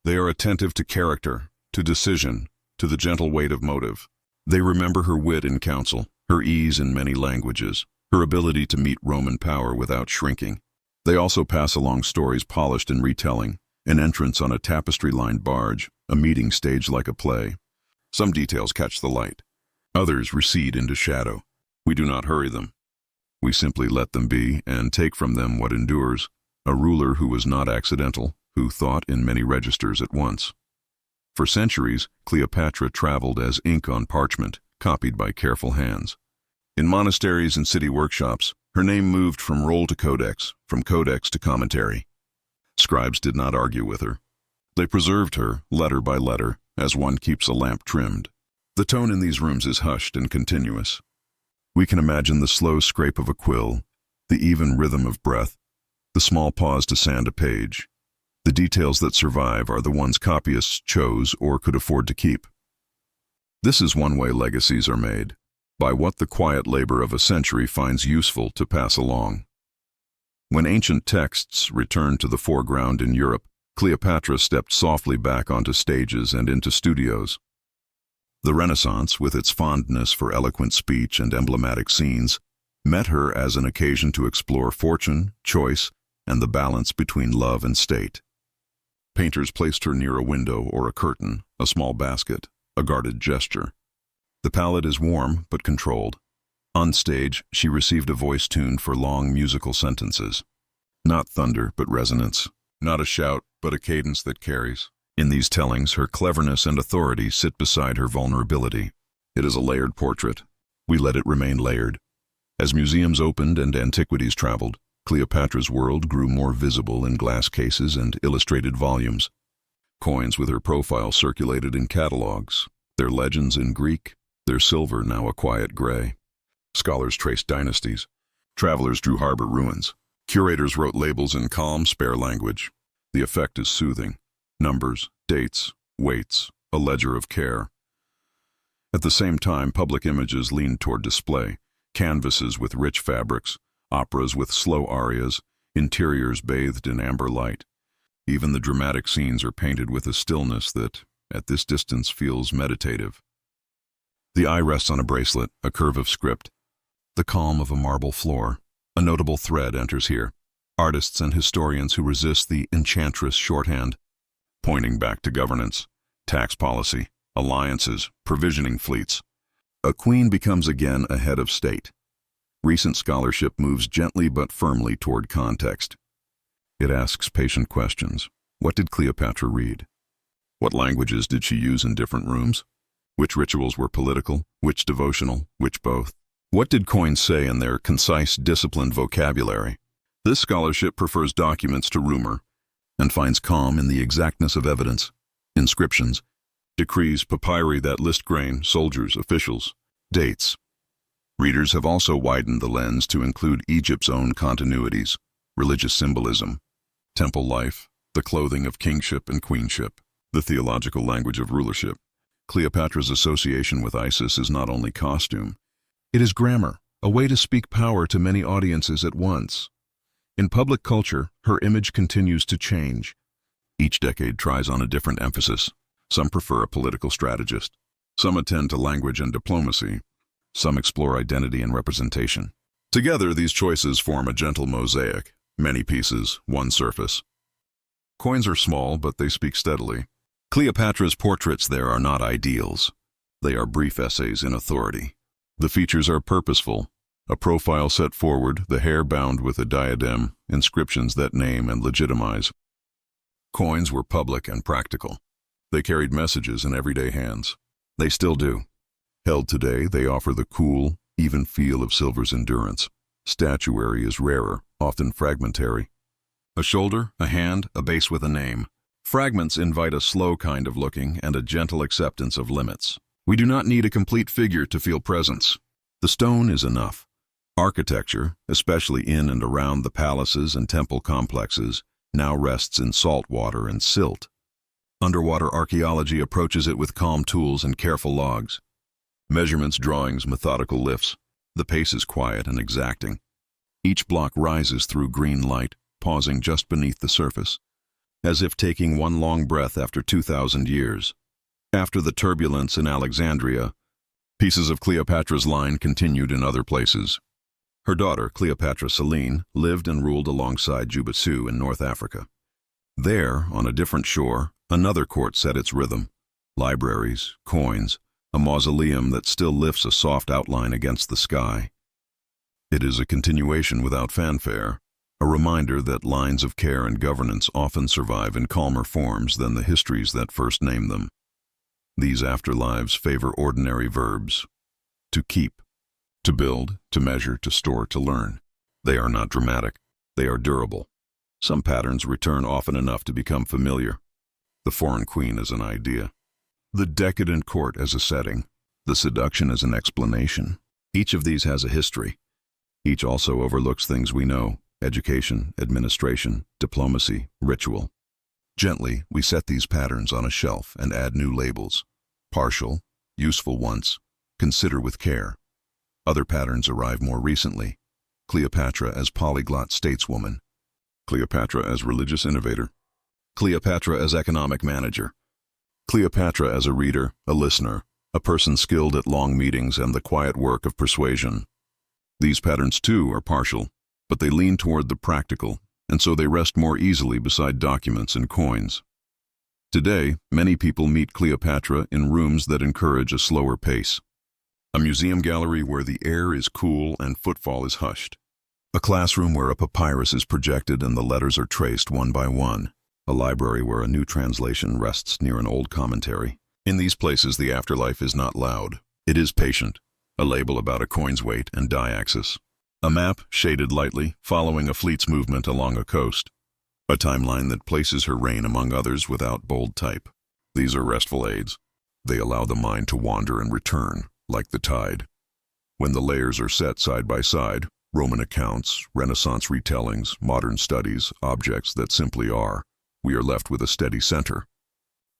They are attentive to character, to decision, to the gentle weight of motive. They remember her wit in council, her ease in many languages, her ability to meet Roman power without shrinking. They also pass along stories polished in retelling, an entrance on a tapestry-lined barge, a meeting staged like a play. Some details catch the light. Others recede into shadow. We do not hurry them. We simply let them be and take from them what endures, a ruler who was not accidental, who thought in many registers at once. For centuries, Cleopatra traveled as ink on parchment, copied by careful hands. In monasteries and city workshops, her name moved from roll to codex, from codex to commentary. Scribes did not argue with her. They preserved her, letter by letter, as one keeps a lamp trimmed. The tone in these rooms is hushed and continuous. We can imagine the slow scrape of a quill, the even rhythm of breath, the small pause to sand a page. The details that survive are the ones copyists chose or could afford to keep. This is one way legacies are made, by what the quiet labor of a century finds useful to pass along. When ancient texts returned to the foreground in Europe, Cleopatra stepped softly back onto stages and into studios. The Renaissance, with its fondness for eloquent speech and emblematic scenes, met her as an occasion to explore fortune, choice, and the balance between love and state. Painters placed her near a window or a curtain, a small basket, a guarded gesture. The palette is warm but controlled. On stage, she received a voice tuned for long musical sentences. Not thunder, but resonance. Not a shout, but a cadence that carries. In these tellings, her cleverness and authority sit beside her vulnerability. It is a layered portrait. We let it remain layered. As museums opened and antiquities traveled, Cleopatra's world grew more visible in glass cases and illustrated volumes. Coins with her profile circulated in catalogs, their legends in Greek, their silver now a quiet gray. Scholars traced dynasties. Travelers drew harbor ruins. Curators wrote labels in calm, spare language. The effect is soothing. Numbers, dates, weights, a ledger of care. At the same time, public images leaned toward display. Canvases with rich fabrics, operas with slow arias, interiors bathed in amber light. Even the dramatic scenes are painted with a stillness that, at this distance, feels meditative. The eye rests on a bracelet, a curve of script. The calm of a marble floor. A notable thread enters here. artists and historians who resist the enchantress shorthand, pointing back to governance, tax policy, alliances, provisioning fleets. A queen becomes again a head of state. Recent scholarship moves gently but firmly toward context. It asks patient questions. What did Cleopatra read? What languages did she use in different rooms? Which rituals were political, which devotional, which both? What did coins say in their concise, disciplined vocabulary? This scholarship prefers documents to rumor and finds calm in the exactness of evidence, inscriptions, decrees, papyri that list grain, soldiers, officials, dates. Readers have also widened the lens to include Egypt's own continuities, religious symbolism, temple life, the clothing of kingship and queenship, the theological language of rulership. Cleopatra's association with Isis is not only costume, it is grammar, a way to speak power to many audiences at once. In public culture, her image continues to change. Each decade tries on a different emphasis. Some prefer a political strategist. Some attend to language and diplomacy. Some explore identity and representation. Together, these choices form a gentle mosaic. Many pieces, one surface. Coins are small, but they speak steadily. Cleopatra's portraits there are not ideals. They are brief essays in authority. The features are purposeful. A profile set forward, the hair bound with a diadem, inscriptions that name and legitimize. Coins were public and practical. They carried messages in everyday hands. They still do. Held today, they offer the cool, even feel of silver's endurance. Statuary is rarer, often fragmentary. A shoulder, a hand, a base with a name. Fragments invite a slow kind of looking and a gentle acceptance of limits. We do not need a complete figure to feel presence. The stone is enough. Architecture, especially in and around the palaces and temple complexes, now rests in salt water and silt. Underwater archaeology approaches it with calm tools and careful logs. Measurements, drawings, methodical lifts. The pace is quiet and exacting. Each block rises through green light, pausing just beneath the surface, as if taking one long breath after 2,000 years. After the turbulence in Alexandria, pieces of Cleopatra's line continued in other places. Her daughter, Cleopatra VII, lived and ruled alongside Jubasu in North Africa. There, on a different shore, another court set its rhythm. Libraries, coins, a mausoleum that still lifts a soft outline against the sky. It is a continuation without fanfare, a reminder that lines of care and governance often survive in calmer forms than the histories that first named them. These afterlives favor ordinary verbs: to keep, to build, to measure, to store, to learn. They are not dramatic. They are durable. Some patterns return often enough to become familiar. The foreign queen as an idea. The decadent court as a setting. The seduction as an explanation. Each of these has a history. Each also overlooks things we know: education, administration, diplomacy, ritual. Gently, we set these patterns on a shelf and add new labels. Partial, useful once, consider with care. Other patterns arrive more recently. Cleopatra as polyglot stateswoman. Cleopatra as religious innovator. Cleopatra as economic manager. Cleopatra as a reader, a listener, a person skilled at long meetings and the quiet work of persuasion. These patterns, too, are partial, but they lean toward the practical, and so they rest more easily beside documents and coins. Today, many people meet Cleopatra in rooms that encourage a slower pace. A museum gallery where the air is cool and footfall is hushed. A classroom where a papyrus is projected and the letters are traced one by one. A library where a new translation rests near an old commentary. In these places, the afterlife is not loud. It is patient. A label about a coin's weight and diaxis. A map, shaded lightly, following a fleet's movement along a coast. A timeline that places her reign among others without bold type. These are restful aids. They allow the mind to wander and return, like the tide. When the layers are set side by side, Roman accounts, Renaissance retellings, modern studies, objects that simply are, we are left with a steady center.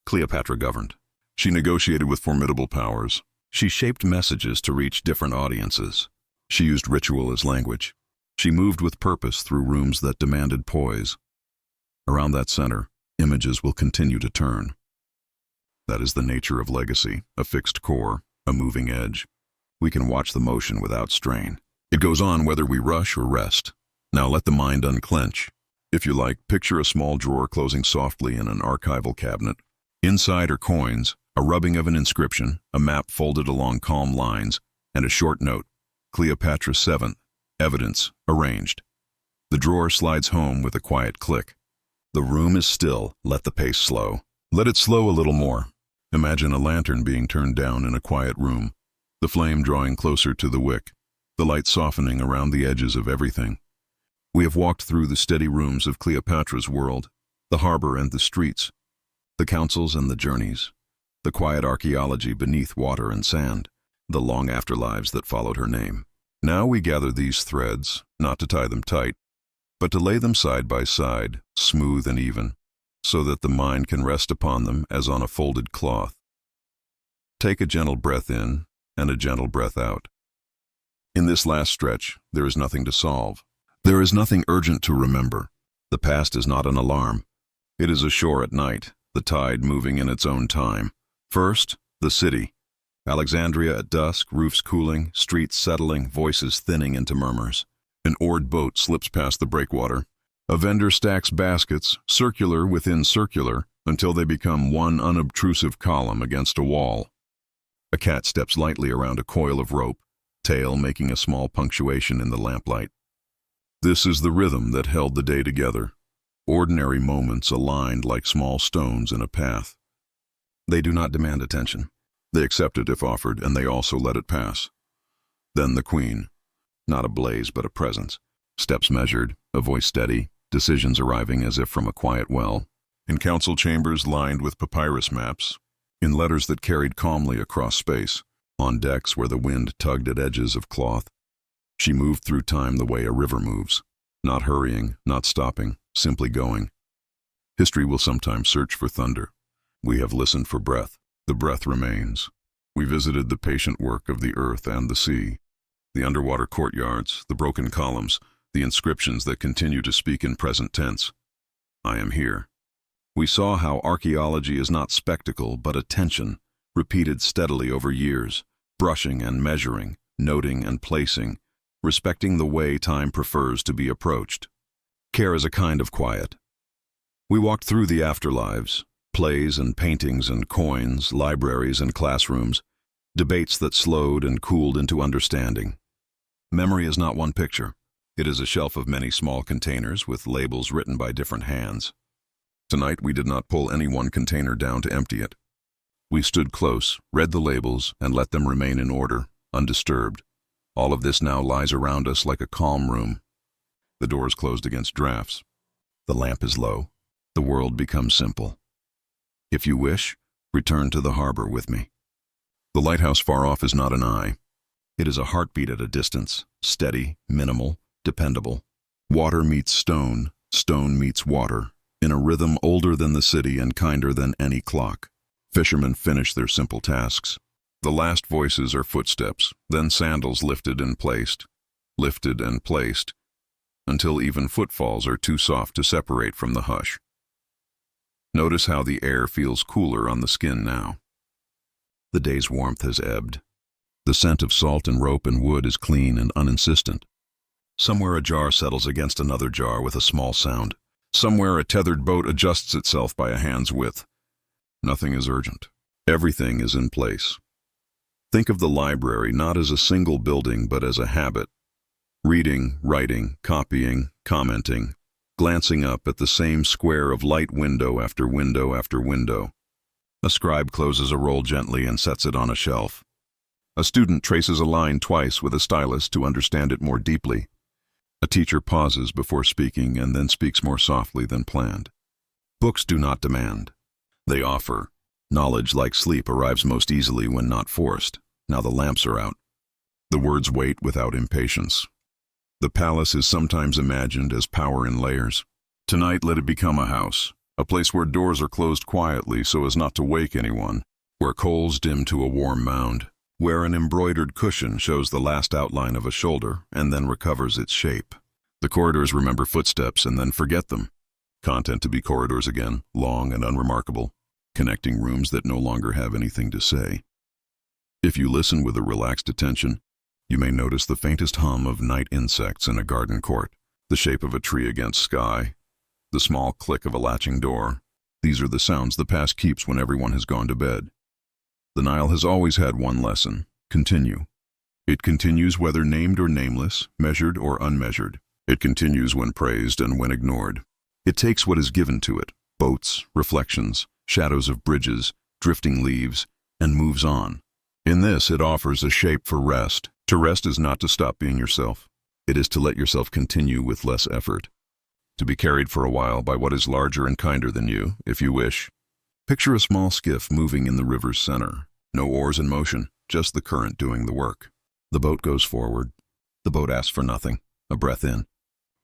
Cleopatra governed. She negotiated with formidable powers. She shaped messages to reach different audiences. She used ritual as language. She moved with purpose through rooms that demanded poise. Around that center, images will continue to turn. That is the nature of legacy, a fixed core, a moving edge. We can watch the motion without strain. It goes on whether we rush or rest. Now let the mind unclench. If you like, picture a small drawer closing softly in an archival cabinet. Inside are coins, a rubbing of an inscription, a map folded along calm lines, and a short note, Cleopatra VII, evidence, arranged. The drawer slides home with a quiet click. The room is still, let the pace slow. Let it slow a little more. Imagine a lantern being turned down in a quiet room, the flame drawing closer to the wick, the light softening around the edges of everything. We have walked through the steady rooms of Cleopatra's world, the harbor and the streets, the councils and the journeys, the quiet archaeology beneath water and sand, the long afterlives that followed her name. Now we gather these threads, not to tie them tight, but to lay them side by side, smooth and even, so that the mind can rest upon them as on a folded cloth. Take a gentle breath in and a gentle breath out. In this last stretch, there is nothing to solve. There is nothing urgent to remember. The past is not an alarm. It is ashore at night, the tide moving in its own time. First, the city. Alexandria at dusk, roofs cooling, streets settling, voices thinning into murmurs. An oared boat slips past the breakwater. A vendor stacks baskets, circular within circular, until they become one unobtrusive column against a wall. A cat steps lightly around a coil of rope, tail making a small punctuation in the lamplight. This is the rhythm that held the day together. Ordinary moments aligned like small stones in a path. They do not demand attention. They accept it if offered, and they also let it pass. Then the queen, not a blaze but a presence. Steps measured, a voice steady, decisions arriving as if from a quiet well. In council chambers lined with papyrus maps, in letters that carried calmly across space, on decks where the wind tugged at edges of cloth. She moved through time the way a river moves, not hurrying, not stopping, simply going. History will sometimes search for thunder. We have listened for breath. The breath remains. We visited the patient work of the earth and the sea, the underwater courtyards, the broken columns, the inscriptions that continue to speak in present tense. I am here. We saw how archaeology is not spectacle but attention, repeated steadily over years, brushing and measuring, noting and placing, respecting the way time prefers to be approached. Care is a kind of quiet. We walked through the afterlives, plays and paintings and coins, libraries and classrooms, debates that slowed and cooled into understanding. Memory is not one picture. It is a shelf of many small containers with labels written by different hands. Tonight we did not pull any one container down to empty it. We stood close, read the labels, and let them remain in order, undisturbed. All of this now lies around us like a calm room. The door is closed against drafts. The lamp is low. The world becomes simple. If you wish, return to the harbor with me. The lighthouse far off is not an eye. It is a heartbeat at a distance, steady, minimal, dependable. Water meets stone, stone meets water, in a rhythm older than the city and kinder than any clock. Fishermen finish their simple tasks. The last voices are footsteps, then sandals lifted and placed, until even footfalls are too soft to separate from the hush. Notice how the air feels cooler on the skin now. The day's warmth has ebbed. The scent of salt and rope and wood is clean and uninsistent. Somewhere a jar settles against another jar with a small sound. Somewhere a tethered boat adjusts itself by a hand's width. Nothing is urgent. Everything is in place. Think of the library not as a single building but as a habit. Reading, writing, copying, commenting, glancing up at the same square of light window after window after window. A scribe closes a roll gently and sets it on a shelf. A student traces a line twice with a stylus to understand it more deeply. A teacher pauses before speaking and then speaks more softly than planned. Books do not demand. They offer. Knowledge, like sleep, arrives most easily when not forced. Now the lamps are out. The words wait without impatience. The palace is sometimes imagined as power in layers. Tonight let it become a house, a place where doors are closed quietly so as not to wake anyone, where coals dim to a warm mound, where an embroidered cushion shows the last outline of a shoulder and then recovers its shape. The corridors remember footsteps and then forget them. Content to be corridors again, long and unremarkable, connecting rooms that no longer have anything to say. If you listen with a relaxed attention, you may notice the faintest hum of night insects in a garden court, The shape of a tree against sky, the small click of a latching door. These are the sounds the past keeps when everyone has gone to bed. The Nile has always had one lesson: continue. It continues whether named or nameless, measured or unmeasured. It continues when praised and when ignored. It takes what is given to it, boats, reflections, shadows of bridges, drifting leaves, and moves on. In this, it offers a shape for rest. To rest is not to stop being yourself. It is to let yourself continue with less effort. To be carried for a while by what is larger and kinder than you, if you wish. Picture a small skiff moving in the river's center. No oars in motion, just the current doing the work. The boat goes forward. The boat asks for nothing. A breath in,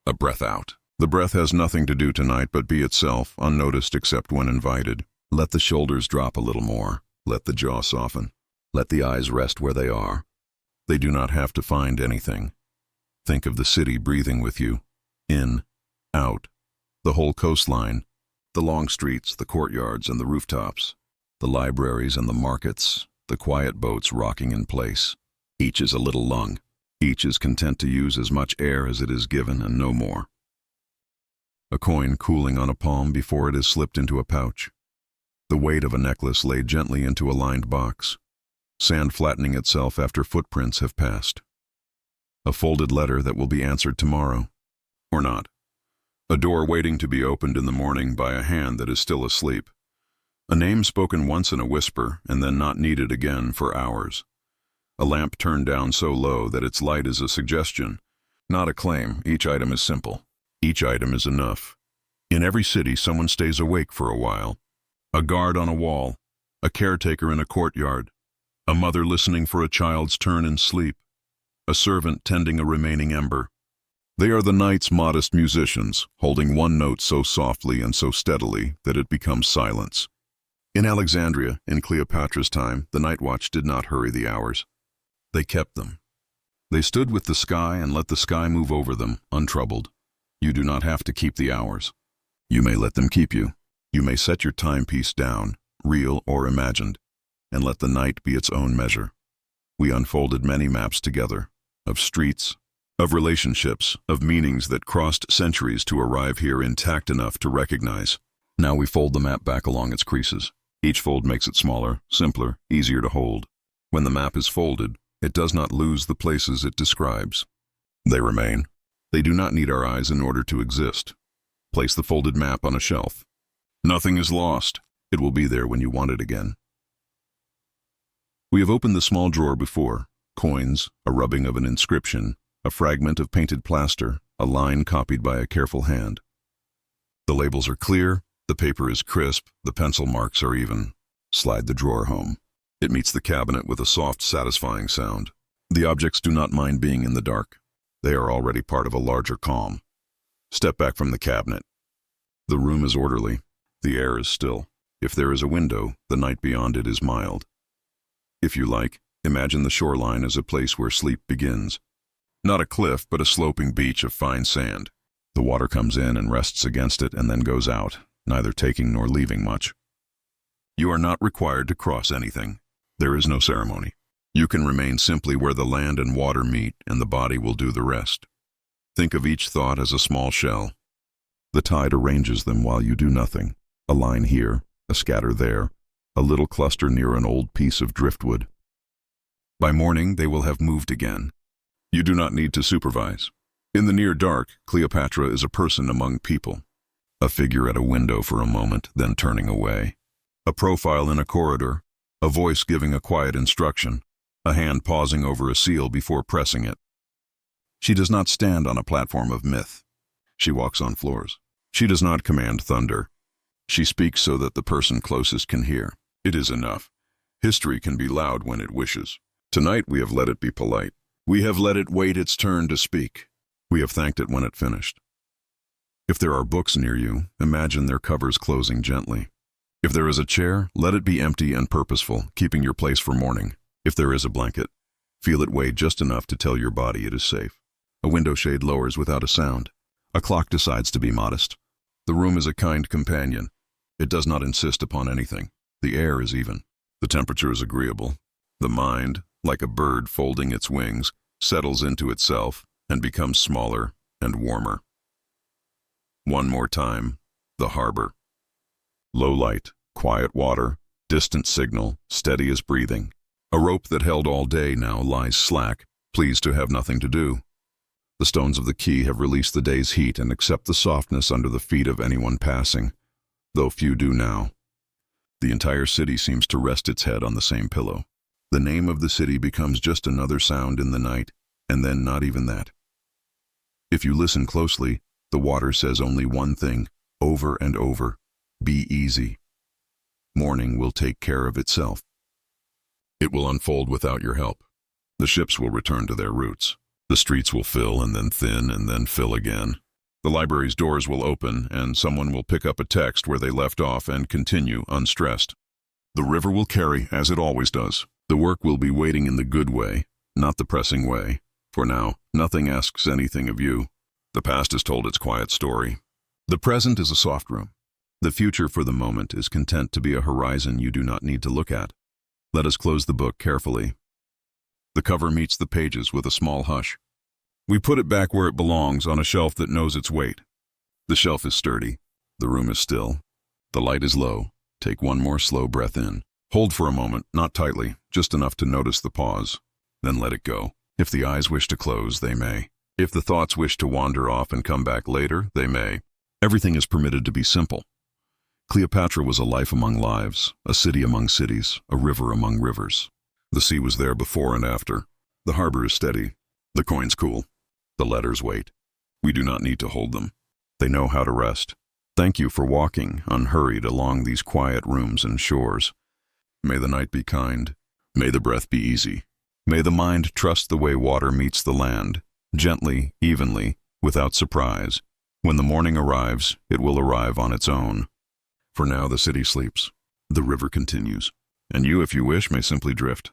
a breath out. The breath has nothing to do tonight but be itself, unnoticed except when invited. Let the shoulders drop a little more. Let the jaw soften. Let the eyes rest where they are. They do not have to find anything. Think of the city breathing with you. In, out. The whole coastline. The long streets, the courtyards and the rooftops. The libraries and the markets. The quiet boats rocking in place. Each is a little lung. Each is content to use as much air as it is given and no more. A coin cooling on a palm before it is slipped into a pouch. The weight of a necklace laid gently into a lined box. Sand flattening itself after footprints have passed. A folded letter that will be answered tomorrow. Or not. A door waiting to be opened in the morning by a hand that is still asleep. A name spoken once in a whisper and then not needed again for hours. A lamp turned down so low that its light is a suggestion, not a claim. Each item is simple. Each item is enough. In every city, someone stays awake for a while. A guard on a wall, a caretaker in a courtyard, a mother listening for a child's turn in sleep, a servant tending a remaining ember. They are the night's modest musicians, holding one note so softly and so steadily that it becomes silence. In Alexandria, in Cleopatra's time, the night watch did not hurry the hours. They kept them. They stood with the sky and let the sky move over them, untroubled. You do not have to keep the hours. You may let them keep you. You may set your timepiece down, real or imagined, and let the night be its own measure. We unfolded many maps together, of streets, of relationships, of meanings that crossed centuries to arrive here intact enough to recognize. Now we fold the map back along its creases. Each fold makes it smaller, simpler, easier to hold. When the map is folded, it does not lose the places it describes. They remain. They do not need our eyes in order to exist. Place the folded map on a shelf. Nothing is lost. It will be there when you want it again. We have opened the small drawer before. Coins, a rubbing of an inscription, a fragment of painted plaster, a line copied by a careful hand. The labels are clear, the paper is crisp, the pencil marks are even. Slide the drawer home. It meets the cabinet with a soft, satisfying sound. The objects do not mind being in the dark. They are already part of a larger calm. Step back from the cabinet. The room is orderly. The air is still. If there is a window, the night beyond it is mild. If you like, imagine the shoreline as a place where sleep begins. Not a cliff, but a sloping beach of fine sand. The water comes in and rests against it and then goes out, neither taking nor leaving much. You are not required to cross anything. There is no ceremony. You can remain simply where the land and water meet, and the body will do the rest. Think of each thought as a small shell. The tide arranges them while you do nothing. A line here, a scatter there, a little cluster near an old piece of driftwood. By morning, they will have moved again. You do not need to supervise. In the near dark, Cleopatra is a person among people. A figure at a window for a moment, then turning away. A profile in a corridor, a voice giving a quiet instruction. A hand pausing over a seal before pressing it. She does not stand on a platform of myth. She walks on floors. She does not command thunder. She speaks so that the person closest can hear. It is enough. History can be loud when it wishes. Tonight we have let it be polite. We have let it wait its turn to speak. We have thanked it when it finished. If there are books near you, imagine their covers closing gently. If there is a chair, let it be empty and purposeful, keeping your place for morning. If there is a blanket, feel it weigh just enough to tell your body it is safe. A window shade lowers without a sound. A clock decides to be modest. The room is a kind companion. It does not insist upon anything. The air is even. The temperature is agreeable. The mind, like a bird folding its wings, settles into itself and becomes smaller and warmer. One more time. The harbor. Low light, quiet water, distant signal, steady as breathing. A rope that held all day now lies slack, pleased to have nothing to do. The stones of the quay have released the day's heat and accept the softness under the feet of anyone passing, though few do now. The entire city seems to rest its head on the same pillow. The name of the city becomes just another sound in the night, and then not even that. If you listen closely, the water says only one thing, over and over: be easy. Morning will take care of itself. It will unfold without your help. The ships will return to their routes. The streets will fill and then thin and then fill again. The library's doors will open and someone will pick up a text where they left off and continue unstressed. The river will carry as it always does. The work will be waiting in the good way, not the pressing way. For now, nothing asks anything of you. The past has told its quiet story. The present is a soft room. The future for the moment is content to be a horizon you do not need to look at. Let us close the book carefully. The cover meets the pages with a small hush. We put it back where it belongs, on a shelf that knows its weight. The shelf is sturdy. The room is still. The light is low. Take one more slow breath in. Hold for a moment, not tightly, just enough to notice the pause. Then let it go. If the eyes wish to close, they may. If the thoughts wish to wander off and come back later, they may. Everything is permitted to be simple. Cleopatra was a life among lives, a city among cities, a river among rivers. The sea was there before and after. The harbor is steady. The coins cool. The letters wait. We do not need to hold them. They know how to rest. Thank you for walking, unhurried, along these quiet rooms and shores. May the night be kind. May the breath be easy. May the mind trust the way water meets the land, gently, evenly, without surprise. When the morning arrives, it will arrive on its own. For now the city sleeps. The river continues. And you, if you wish, may simply drift.